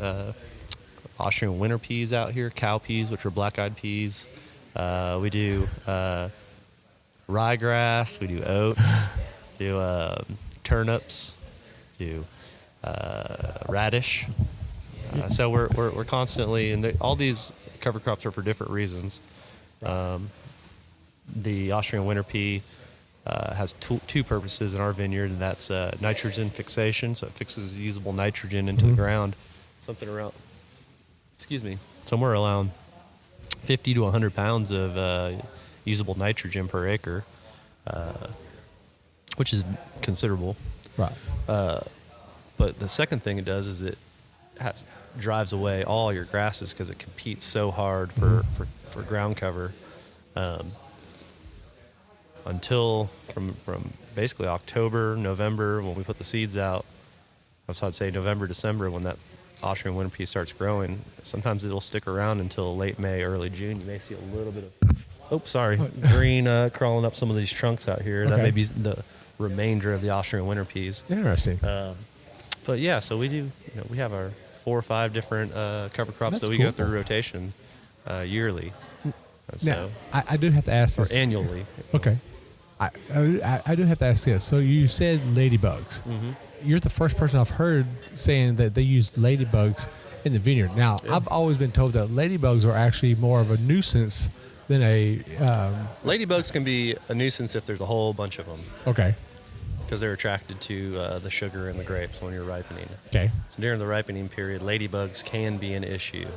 Austrian winter peas out here, cow peas, which are black-eyed peas. We do ryegrass, we do oats, do turnips, do radish. So we're constantly, and all these cover crops are for different reasons. The Austrian winter pea has two purposes in our vineyard, and that's nitrogen fixation, so it fixes usable nitrogen into the ground. Somewhere around 50 to 100 pounds of usable nitrogen per acre, which is considerable. Right. But the second thing it does is it drives away all your grasses because it competes so hard for ground cover. Until from basically October, November, when we put the seeds out, so I'd say November, December, when that Austrian winter pea starts growing, sometimes it'll stick around until late May, early June. You may see a little bit of, green crawling up some of these trunks out here. Okay. That may be the remainder of the Austrian winter peas. Interesting. But yeah, so we do, we have our 4 or 5 different cover crops That's that we cool. go through rotation yearly. Now, I do have to ask or this. annually. Okay. I do have to ask this. So you said ladybugs. Mm-hmm. You're the first person I've heard saying that they use ladybugs in the vineyard. Now, I've always been told that ladybugs are actually more of a nuisance than a... Ladybugs can be a nuisance if there's a whole bunch of them. Okay. Because they're attracted to the sugar in the grapes when you're ripening. Okay. So during the ripening period, ladybugs can be an issue.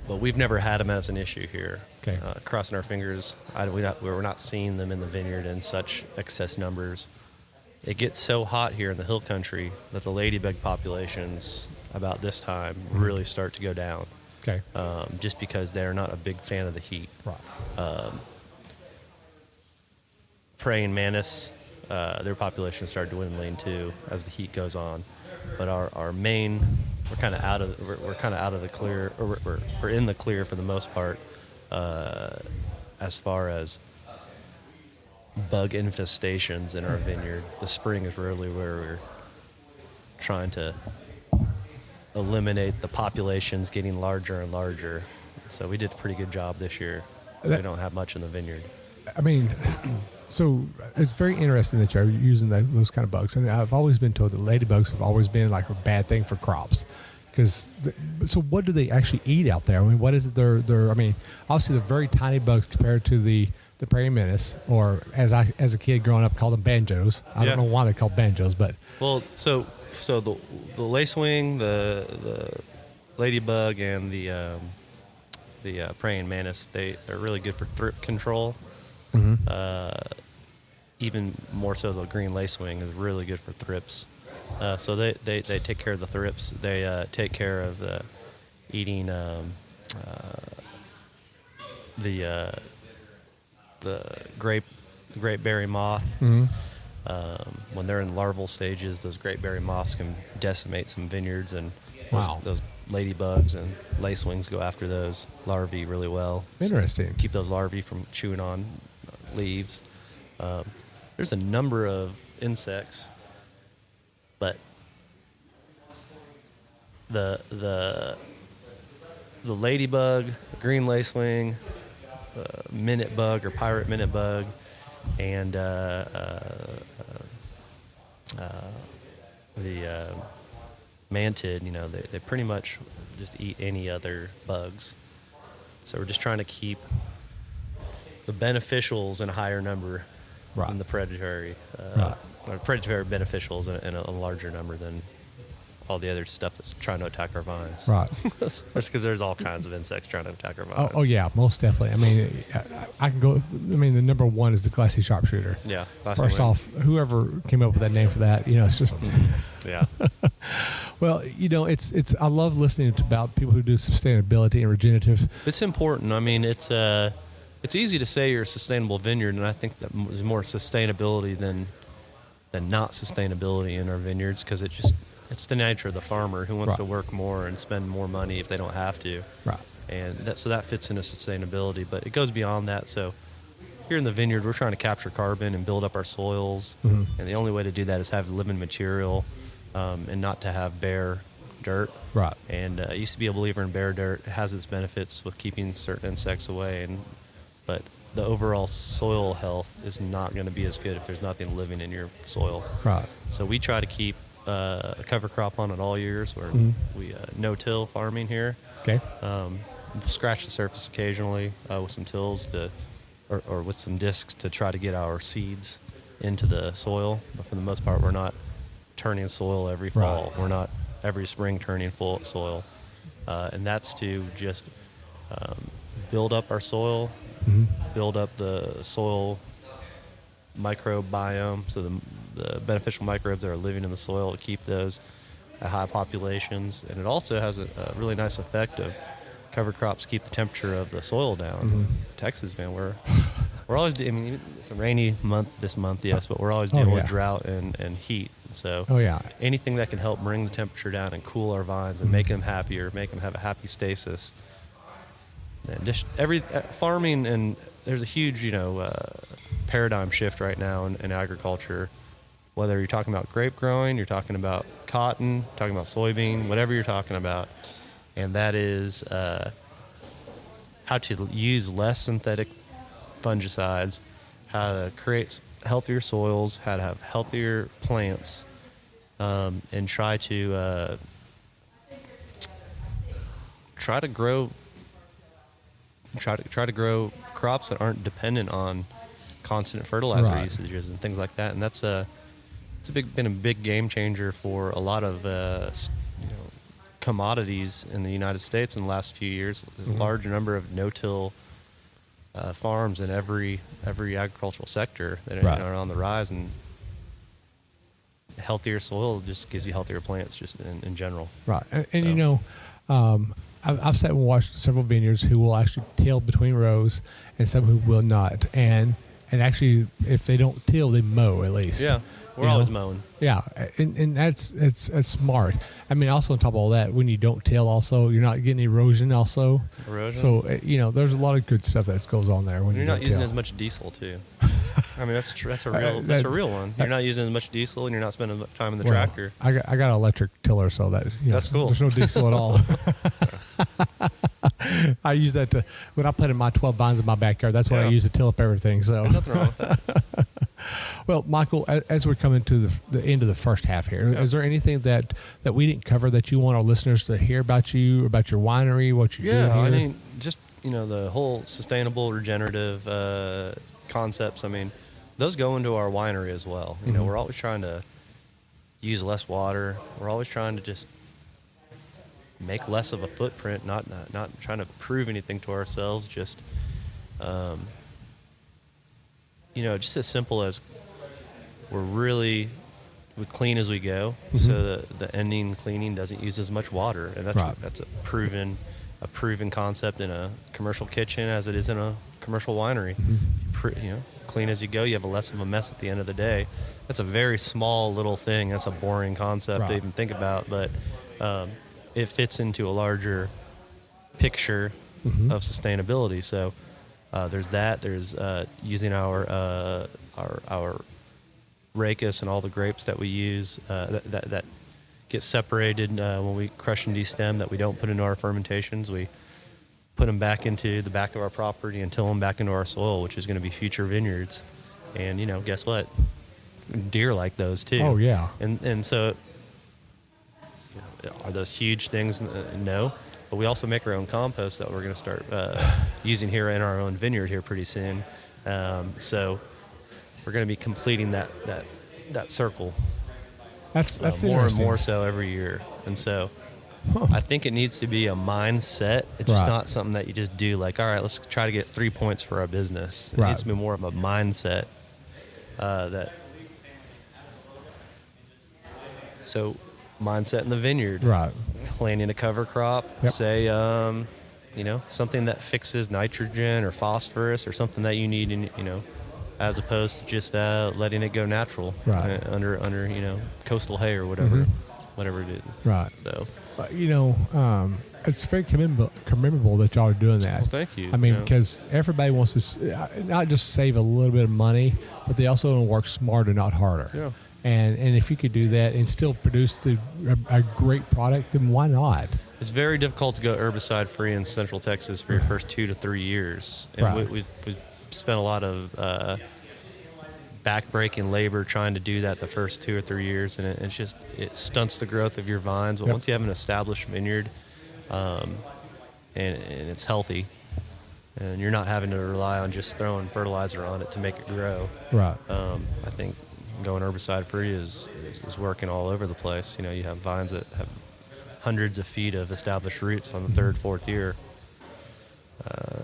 But we've never had them as an issue here. Okay. Crossing our fingers, we're not seeing them in the vineyard in such excess numbers. It gets so hot here in the hill country that the ladybug populations about this time really start to go down. Okay. Just because they're not a big fan of the heat. Right. Praying mantis, their population started dwindling too as the heat goes on. But our main, we're kind of out of the clear, or we're in the clear for the most part, as far as bug infestations in our vineyard. The spring is really where we're trying to eliminate the populations getting larger and larger. So we did a pretty good job this year. We don't have much in the vineyard. I mean, so it's very interesting that you're using those kind of bugs. And I've always been told that ladybugs have always been like a bad thing for crops. So what do they actually eat out there? I mean, what is it? I mean, obviously they're very tiny bugs compared to the praying mantis, or as a kid growing up called them banjos. I don't know why they're called banjos, but well, so the lacewing, the ladybug, and the praying mantis, they're really good for thrip control. Mm-hmm. Even more so, the green lacewing is really good for thrips. So they take care of the thrips. They take care of eating the grapeberry moth. When they're in larval stages, those grapeberry moths can decimate some vineyards, and those ladybugs and lacewings go after those larvae really well. Interesting. So keep those larvae from chewing on leaves. There's a number of insects, but the ladybug, green lacewing, minute bug or pirate minute bug, and the mantid, they pretty much just eat any other bugs. So we're just trying to keep the beneficials in a higher number than the predatory. Or predatory beneficials in a larger number than all the other stuff that's trying to attack our vines. Right. Because there's all kinds of insects trying to attack our vines. Oh yeah, most definitely. I mean, I can go. I mean, the number one is the glassy sharpshooter. Yeah. First off, whoever came up with that name for that, it's just. Yeah. Well, it's. I love listening about people who do sustainability and regenerative. It's important. I mean, it's easy to say you're a sustainable vineyard, and I think that there's more sustainability than not sustainability in our vineyards, because it's the nature of the farmer who wants to work more and spend more money if they don't have to. Right. And that fits into sustainability, but it goes beyond that. So here in the vineyard, we're trying to capture carbon and build up our soils. And the only way to do that is have living material, and not to have bare dirt. Right. And I used to be a believer in bare dirt. It has its benefits with keeping certain insects away, but the overall soil health is not going to be as good if there's nothing living in your soil. Right. So we try to keep a cover crop on it all years, where we no-till farming here. Okay. Scratch the surface occasionally with some tills or with some discs to try to get our seeds into the soil. But for the most part, we're not turning soil every fall. We're not every spring turning full soil. And that's to just build up our soil, build up the soil microbiome, so the beneficial microbes that are living in the soil, to keep those at high populations. And it also has a really nice effect of cover crops keep the temperature of the soil down. Texas, man, we're always, it's a rainy month this month, yes, but we're always dealing with drought and heat. So anything that can help bring the temperature down and cool our vines and make them happier, make them have a happy stasis. And just farming, and there's a huge, paradigm shift right now in agriculture. Whether you're talking about grape growing, you're talking about cotton, talking about soybean, whatever you're talking about, and that is how to use less synthetic fungicides, how to create healthier soils, how to have healthier plants, and try to grow crops that aren't dependent on constant fertilizer usages and things like that. And that's been a big game changer for a lot of commodities in the United States in the last few years. There's a large number of no-till farms in every agricultural sector that are on the rise, and healthier soil just gives you healthier plants just in general. Right. And I've sat and watched several vineyards who will actually till between rows, and some who will not. And actually, if they don't till, they mow at least. Yeah, we're always mowing. Yeah, and that's smart. I mean, also on top of all that, when you don't till, also you're not getting erosion. Also, so there's a lot of good stuff that goes on there when you're not using as much diesel too. I mean, that's a real one. You're not using as much diesel, and you're not spending much time in the tractor. I got an electric tiller, so that's cool. There's no diesel at all. I use that when I planted my 12 vines in my backyard. That's what I use to till up everything. So there's nothing wrong with that. Well, Michael, as we're coming to the end of the first half here, is there anything that we didn't cover that you want our listeners to hear about you, about your winery, what you're doing here? I mean, just the whole sustainable, regenerative concepts. I mean, those go into our winery as well. We're always trying to use less water. We're always trying to just make less of a footprint, not trying to prove anything to ourselves, just just as simple as we clean as we go, so the ending cleaning doesn't use as much water, and that's a proven a proven concept in a commercial kitchen as it is in a commercial winery. Clean as you go, you have less of a mess at the end of the day. That's a very small little thing. That's a boring concept to even think about, but it fits into a larger picture of sustainability. So there's that. There's using our rachis and all the grapes that we use that get separated when we crush and destem, that we don't put into our fermentations. We put them back into the back of our property and till them back into our soil, which is going to be future vineyards. And guess what? Deer like those too. Oh yeah. And so are those huge things? No. But we also make our own compost that we're going to start using here in our own vineyard here pretty soon. So we're going to be completing that circle. That's more and more so every year. And so I think it needs to be a mindset. It's just not something that you just do like, all right, let's try to get 3 points for our business. It needs to be more of a mindset So mindset in the vineyard. Right. Planting a cover crop. Yep. Say, something that fixes nitrogen or phosphorus or something that you need in, as opposed to just letting it go natural under coastal hay or whatever it is. Right. So, it's very commendable that y'all are doing that. well, thank you. I mean, because everybody wants to not just save a little bit of money, but they also want to work smarter, not harder. Yeah. And if you could do that and still produce a great product, then why not? It's very difficult to go herbicide free in Central Texas for your first 2 to 3 years. And we've spent a lot of back-breaking labor trying to do that the first 2 or 3 years, and it stunts the growth of your vines. But once you have an established vineyard, and it's healthy, and you're not having to rely on just throwing fertilizer on it to make it grow. Right. I think going herbicide free is working all over the place. You have vines that have hundreds of feet of established roots on the third, fourth year. A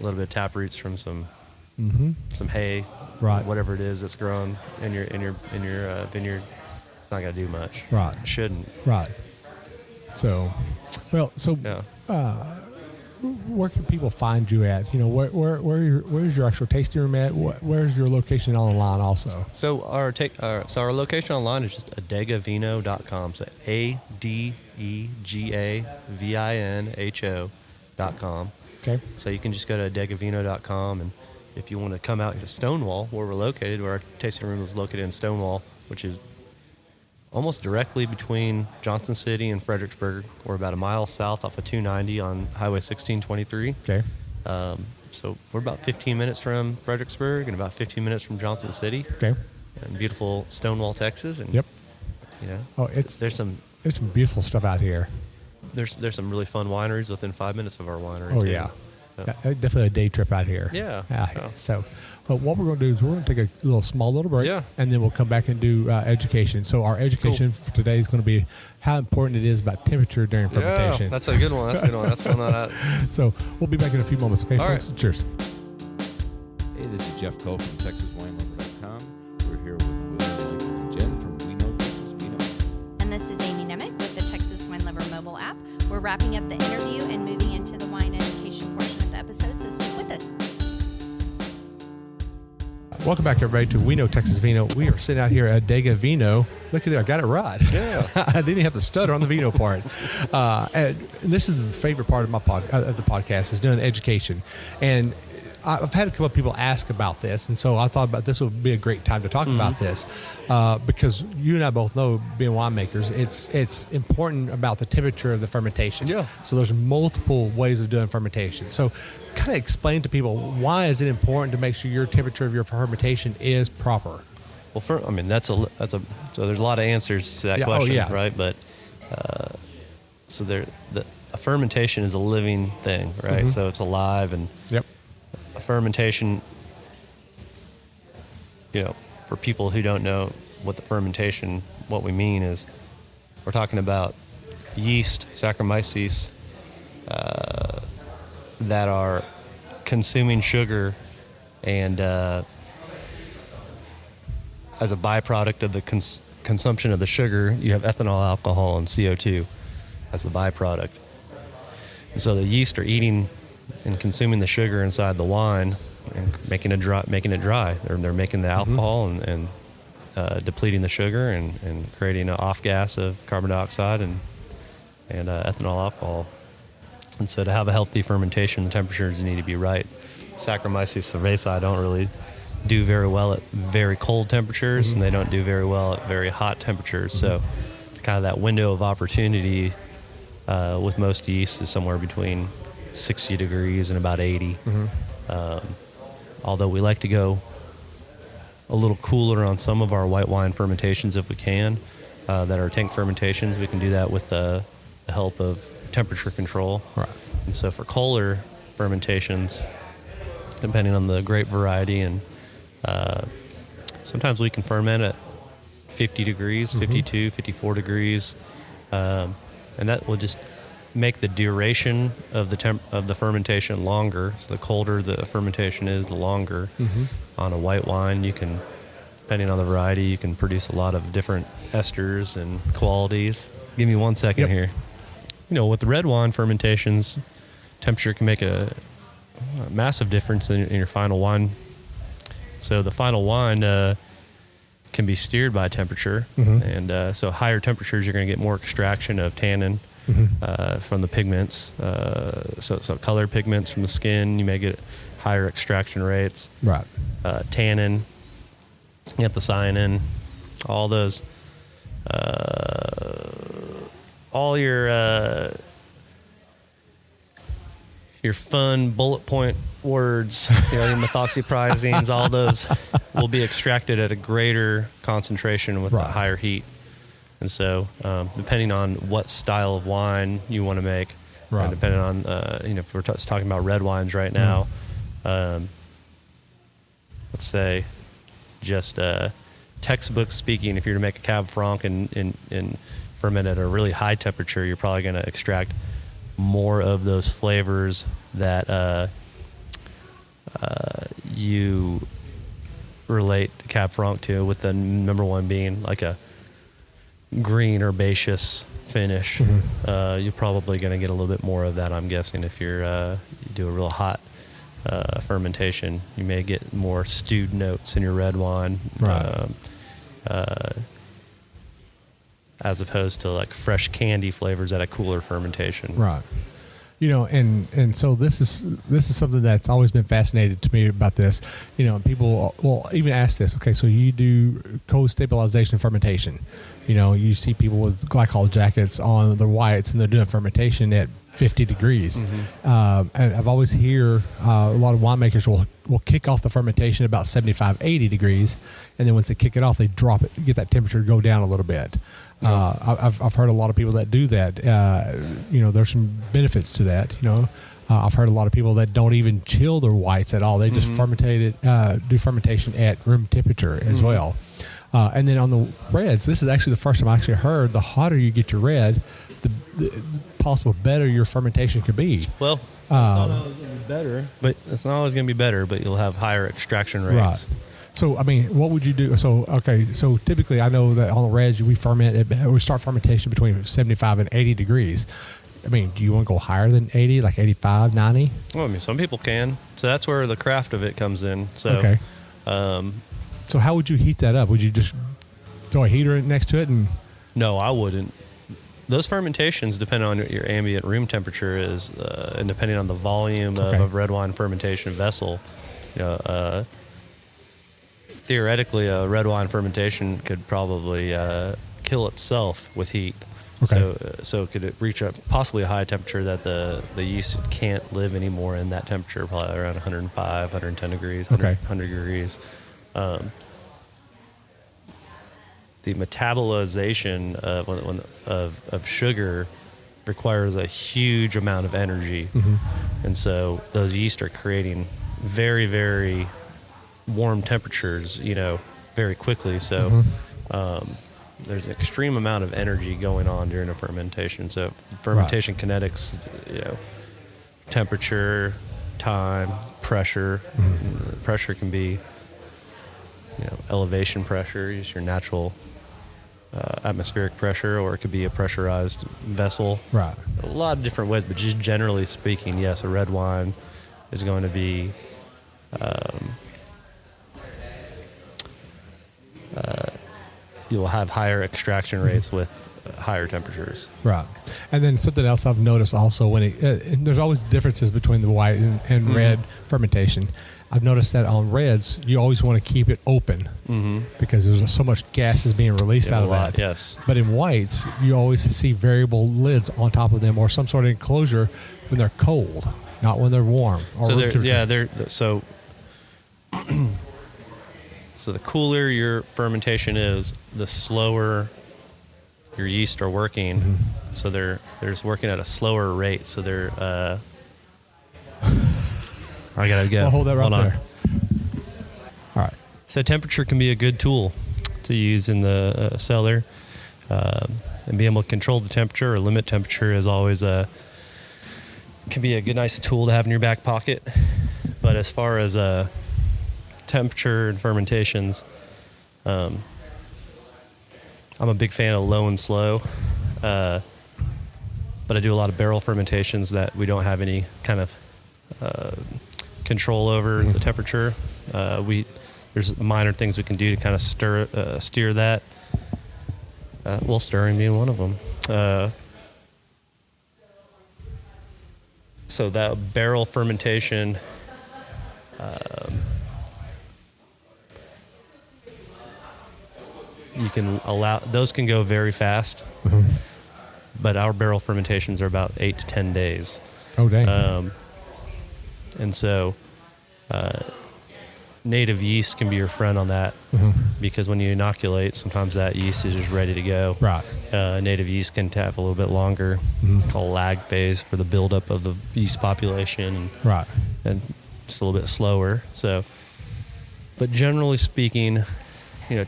little bit of tap roots from some hay, whatever it is that's growing in your vineyard. It's not gonna do much. Right. It shouldn't. Right. So, where can people find you at? Where's your actual tasting room at? Where's your location online also? So our location online is just adegavino.com. So ADEGAVINHO.com. Okay. So you can just go to adegavino.com, and if you want to come out to Stonewall, where we're located, where our tasting room is located in Stonewall, which is almost directly between Johnson City and Fredericksburg. We're about a mile south off of 290 on Highway 1623. Okay. So we're about 15 minutes from Fredericksburg and about 15 minutes from Johnson City. Okay. And beautiful Stonewall, Texas. And there's some beautiful stuff out here. There's some really fun wineries within 5 minutes of our winery. Oh, too. Yeah. Definitely a day trip out here. Yeah. So, but what we're going to do is we're going to take a small little break, and then we'll come back and do education. So our education for today is going to be how important it is about temperature during fermentation. Yeah, that's a good one. That's fun. So we'll be back in a few moments. Okay, folks? Right. Cheers. Hey, this is Jeff Cole from TexasWineLover.com. We're here with Will, Michael, and Jen from Vinho, Texas Vinho. And this is Amy Nemec with the Texas Wine Lover mobile app. We're wrapping up the interview and moving into the wine education portion of the episode, so stick with us. Welcome back, everybody, to Vinho, Texas Vinho. We are sitting out here at Adega Vinho. Look at there, I got it right. Yeah. I didn't have to stutter on the Vinho part. And this is the favorite part of my of the podcast, is doing education. And I've had a couple of people ask about this, and so I thought about this would be a great time to talk about this, because you and I both know, being winemakers, it's important about the temperature of the fermentation. Yeah. So there's multiple ways of doing fermentation. So kind of explain to people, why is it important to make sure your temperature of your fermentation is proper? Well, so there's a lot of answers to that question, right? But a fermentation is a living thing, right? Mm-hmm. So it's alive, and a fermentation, for people who don't know what we mean is, we're talking about yeast, Saccharomyces, that are consuming sugar, and as a byproduct of the consumption of the sugar, you have ethanol, alcohol, and CO2 as the byproduct. So the yeast are eating and consuming the sugar inside the wine and making it dry. They're making the alcohol and depleting the sugar and creating an off gas of carbon dioxide and ethanol alcohol. And so to have a healthy fermentation, the temperatures need to be right. Saccharomyces cerevisiae don't really do very well at very cold temperatures, and they don't do very well at very hot temperatures. So kind of that window of opportunity with most yeast is somewhere between 60 degrees and about 80. Although we like to go a little cooler on some of our white wine fermentations if we can, that are tank fermentations. We can do that with the help of temperature control. Right. And so for colder fermentations, depending on the grape variety, and sometimes we can ferment at 50 degrees, 52, 54 degrees, and that will just make the duration of the fermentation longer. So the colder the fermentation is, the longer. On a white wine, you can, depending on the variety, you can produce a lot of different esters and qualities. Give me 1 second here. With the red wine fermentations, temperature can make a massive difference in your final wine. So the final wine can be steered by temperature, and so higher temperatures, you're going to get more extraction of tannin from the pigments. So colored pigments from the skin, you may get higher extraction rates. Right. Tannin, anthocyanin, all those, all your fun bullet point words, your methoxypyrazines, all those will be extracted at a greater concentration with a higher heat. And so, depending on what style of wine you want to make, and depending on, if we're talking about red wines right now, let's say, just textbook speaking, if you're to make a Cab Franc and ferment at a really high temperature, you're probably going to extract more of those flavors that you relate Cab Franc to, with the number one being like a green herbaceous finish. You're probably going to get a little bit more of that, I'm guessing. If you do a real hot fermentation, you may get more stewed notes in your red wine, as opposed to like fresh candy flavors at a cooler fermentation. Right. And so this is something that's always been fascinating to me about this. People will even ask this. Okay, so you do cold stabilization fermentation. You see people with glycol jackets on their whites, and they're doing fermentation at 50 degrees. And I've always hear a lot of winemakers will kick off the fermentation about 75, 80 degrees, and then once they kick it off, they drop it, get that temperature to go down a little bit. I've heard a lot of people that do that. There's some benefits to that. I've heard a lot of people that don't even chill their whites at all. They just do fermentation at room temperature as well. And then on the reds, this is actually the first time I actually heard, the hotter you get your red, the possible better your fermentation could be. Well, it's not always going to be better, but it's not always going to be better, but you'll have higher extraction rates. Right. So, what would you do? So typically I know that on the reds, we start fermentation between 75 and 80 degrees. Do you want to go higher than 80, like 85, 90? Well, some people can. So that's where the craft of it comes in. So, okay. So how would you heat that up? Would you just throw a heater next to it? No, I wouldn't. Those fermentations depend on your ambient room temperature and depending on the volume of a red wine fermentation vessel. Theoretically, a red wine fermentation could probably kill itself with heat. Okay. So could it reach possibly a high temperature that the yeast can't live anymore in that temperature, probably around 105, 110 degrees, 100 degrees. The metabolization of sugar requires a huge amount of energy. And so those yeast are creating very, very warm temperatures, very quickly. So there's an extreme amount of energy going on during a fermentation. So fermentation kinetics, temperature, time, pressure. Pressure can be, elevation pressure, just your natural atmospheric pressure, or it could be a pressurized vessel. Right. A lot of different ways, but just generally speaking, yes, a red wine is going to be you'll have higher extraction rates with higher temperatures. Right. And then something else I've noticed also when and there's always differences between the white and red fermentation. I've noticed that on reds, you always want to keep it open because there's so much gas is being released out of that. Yes. But in whites, you always see variable lids on top of them or some sort of enclosure when they're cold, not when they're warm. Or so the cooler your fermentation is, the slower your yeast are working. So they're working at a slower rate. So they're I gotta go. I'll hold that right there. All right. So temperature can be a good tool to use in the cellar, and being able to control the temperature or limit temperature is always can be a good, nice tool to have in your back pocket. But as far as temperature and fermentations, I'm a big fan of low and slow, but I do a lot of barrel fermentations that we don't have any kind of control over the temperature. There's minor things we can do to kind of steer that. Stirring being one of them. So that barrel fermentation, you can allow, those can go very fast, but our barrel fermentations are about 8 to 10 days. Oh, dang. And so native yeast can be your friend on that, because when you inoculate, sometimes that yeast is just ready to go. Right. Native yeast can have a little bit longer, called lag phase for the buildup of the yeast population. Right. And just a little bit slower. So, but generally speaking,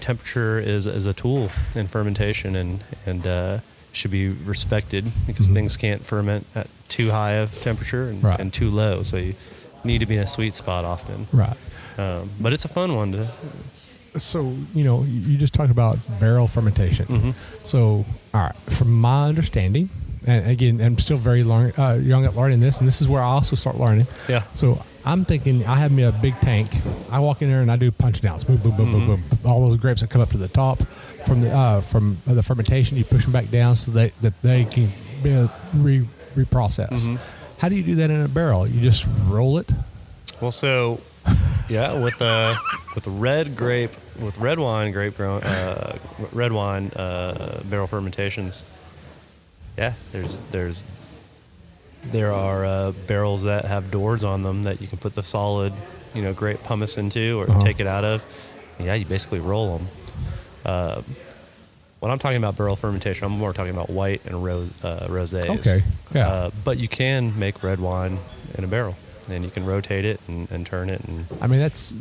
temperature is a tool in fermentation and should be respected, because things can't ferment at too high of temperature and too low. So you need to be in a sweet spot often. Right. But it's a fun one to. So, you just talked about barrel fermentation. So, all right, from my understanding, and again, I'm still very young at learning this, and this is where I also start learning. Yeah. So I'm thinking I have me a big tank. I walk in there and I do punch downs, boom, boom, boom, boom, boom. All those grapes that come up to the top from the fermentation, you push them back down so that they can be reprocessed. How do you do that in a barrel? You just roll it? Well, so yeah, with red wine barrel fermentations. Yeah, there are barrels that have doors on them that you can put the solid, grape pumice into or take it out of. Yeah, you basically roll them. When I'm talking about barrel fermentation, I'm more talking about white and rosés. Okay. Yeah. But you can make red wine in a barrel, and you can rotate it and turn it. And I mean, that's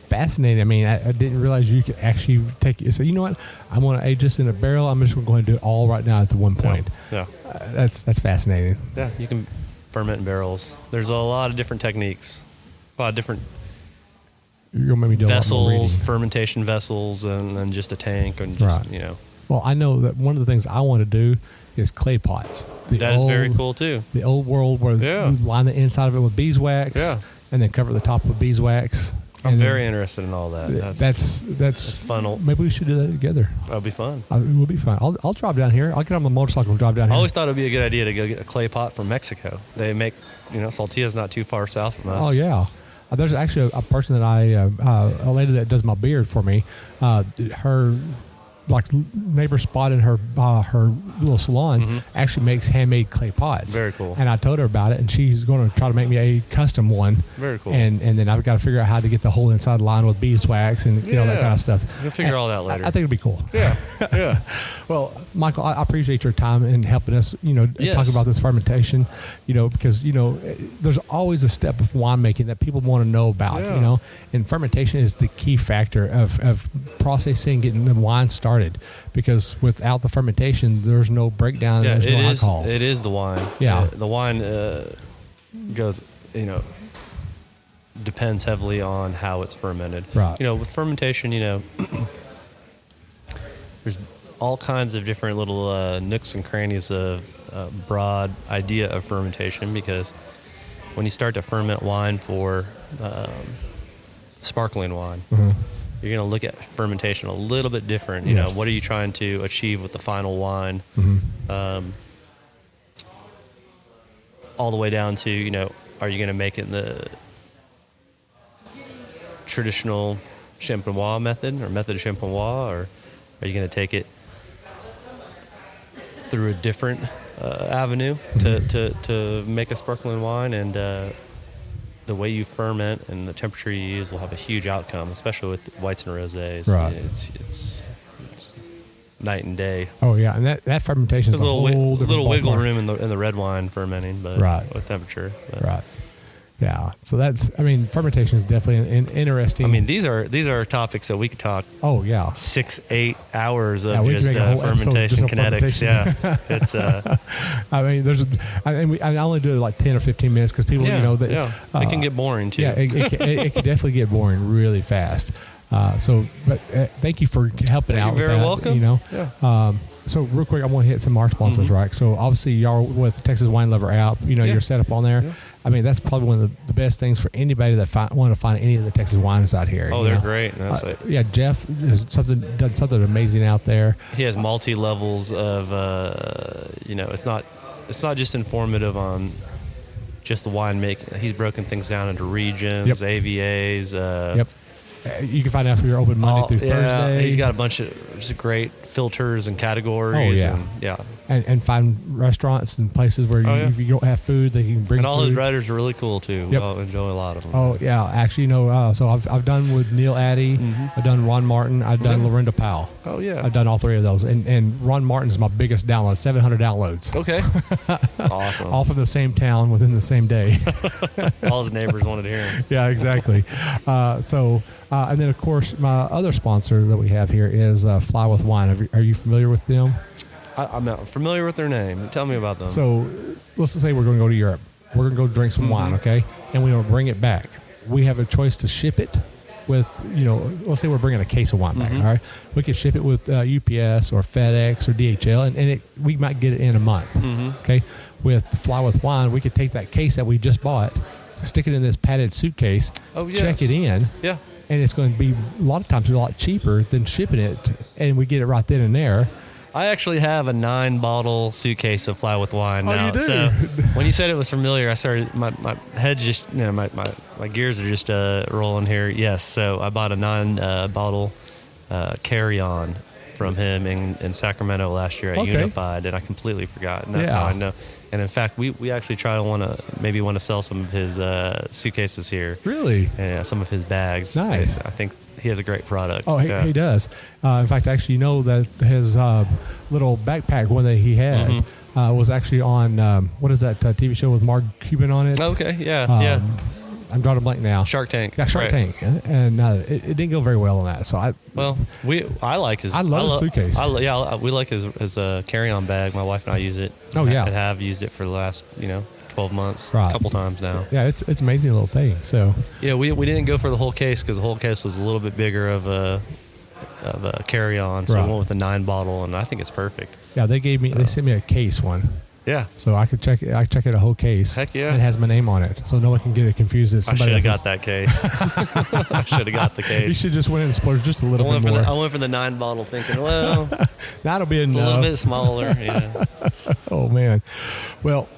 fascinating. I mean, I didn't realize you could actually take it. So, you know what? I'm going to age this in a barrel. I'm just going to go ahead and do it all right now at the one point. Yeah. That's fascinating. Yeah, you can ferment in barrels. There's a lot of different techniques, a lot of different You're gonna make me do vessels, fermentation vessels, and just a tank, and just Well, I know that one of the things I want to do is clay pots. That is very cool too. The old world where you line the inside of it with beeswax, and then cover the top with beeswax. I'm very interested in all that. That's fun. Maybe we should do that together. That'll be fun. It will be fun. I'll drive down here. I'll get on my motorcycle and drive down here. I always thought it would be a good idea to go get a clay pot from Mexico. They make, Saltilla's not too far south from us. Oh yeah. There's actually a person that a lady that does my beard for me. Her neighbor spot in her little salon actually makes handmade clay pots. Very cool. And I told her about it, and she's going to try to make me a custom one. Very cool. And then I've got to figure out how to get the whole inside lined with beeswax and that kind of stuff. We'll figure all that later. I think it'd be cool. Yeah. Yeah. Well, Michael, I appreciate your time in helping us, talk about this fermentation, because, there's always a step of winemaking that people want to know about, and fermentation is the key factor of processing, getting the wine started, because without the fermentation, there's no breakdown, there's no alcohol. It is the wine. Yeah. The wine goes, depends heavily on how it's fermented. Right. With fermentation, there's all kinds of different little nooks and crannies of broad idea of fermentation, because when you start to ferment wine for sparkling wine, you're going to look at fermentation a little bit different. You know, what are you trying to achieve with the final wine? All the way down to, you know, are you going to make it in the traditional champenois method or method of champenois, or are you going to take it through a different avenue to make a sparkling wine? And the way you ferment and the temperature you use will have a huge outcome, especially with whites and rosés. Right. It's night and day. Oh yeah, and that fermentation is a whole different little wiggle ballpark. room in the red wine fermenting, but with temperature. But. Right. Yeah. So fermentation is definitely an interesting. I mean, these are topics that we could talk. Oh yeah. 6-8 hours of we just could make a whole fermentation episode just on kinetics. fermentation. Yeah. It's. I mean, I only do it like 10 or 15 minutes because people, it can get boring too. Yeah, it can definitely get boring really fast. But thank you for helping out. You're very welcome. Yeah. So real quick, I want to hit some of our sponsors, right? So obviously y'all with the Texas Wine Lover app, you're set up on there. Yeah. I mean, that's probably one of the best things for anybody that want to find any of the Texas wines out here. Oh, they're great. That's yeah, Jeff has done something amazing out there. He has multi levels of, it's not just informative on just the wine making. He's broken things down into regions, AVAs. You can find out if you're open Monday through Thursday. He's got a bunch of just great filters and categories. Oh, yeah. And find restaurants and places where if you don't have food, they can bring and all food. his writers are really cool too. Yep. I'll enjoy a lot of them. Oh yeah, actually, so I've done with Neil Addy, I've done Ron Martin, I've done Lorinda Powell. Oh yeah, I've done all three of those, and Ron Martin is my biggest download, 700 downloads. Okay, awesome. All from the same town within the same day. All his neighbors wanted to hear him. Yeah, exactly. And then of course my other sponsor that we have here is Fly with Wine. Are you familiar with them? I'm not familiar with their name. Tell me about them. So let's just say we're going to go to Europe. We're going to go drink some wine, okay? And we want to bring it back. We have a choice to ship it with, let's say we're bringing a case of wine back, all right? We could ship it with UPS or FedEx or DHL, and we might get it in a month, okay? With Fly with Wine, we could take that case that we just bought, stick it in this padded suitcase, check it in, and it's going to be a lot of times a lot cheaper than shipping it, and we get it right then and there. I actually have a 9-bottle suitcase of Fly with Wine now. You do? So when you said it was familiar, I started, my head's just, my gears are just rolling here. Yes, so I bought a 9-bottle carry-on from him in Sacramento last year at Unified, and I completely forgot, and that's how I know. And in fact, we actually want to sell some of his suitcases here. Really? Yeah, some of his bags. Nice. And I think he has a great product. Oh, he does. In fact, actually, that his little backpack one that he had was actually on, what is that TV show with Mark Cuban on it? Okay, yeah. I'm drawing a blank now. Shark Tank. Yeah, Shark Tank. And it didn't go very well on that. So I like his. I love his suitcase. We like his carry-on bag. My wife and I use it. Oh, yeah. And have used it for the last 12 months, right. A couple times now. Yeah, it's an amazing little thing. So we didn't go for the whole case because the whole case was a little bit bigger of a carry-on. So I went with the 9-bottle, and I think it's perfect. Yeah, they sent me a case one. Yeah. So I could check it. I check it a whole case. Heck yeah. And it has my name on it, so no one can get it confused. As somebody I should have got that case. I should have got the case. You should just went and splurged just a little bit more. I went for the 9-bottle, thinking, well, that'll be enough. A little bit smaller. Yeah. Oh man. Well,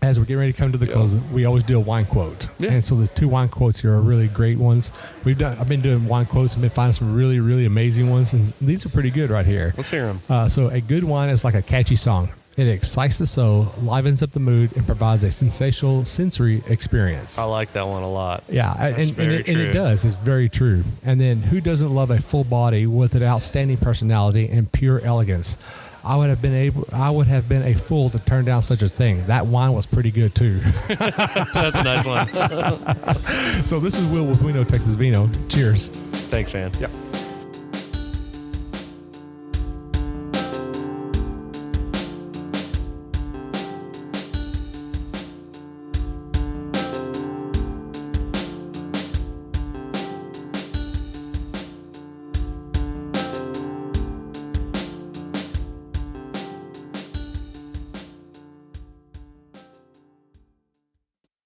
as we're getting ready to come to the close, we always do a wine quote. Yeah. And so the 2 wine quotes here are really great ones. I've been doing wine quotes and been finding some really, really amazing ones, and these are pretty good right here. Let's hear them. So a good wine is like a catchy song. It excites the soul, livens up the mood, and provides a sensational sensory experience. I like that one a lot. Yeah, and it does. It's very true. And then, who doesn't love a full body with an outstanding personality and pure elegance? I would have been a fool to turn down such a thing. That wine was pretty good too. That's a nice one. So this is Will with We Know Texas Vino. Cheers. Thanks, man. Yep.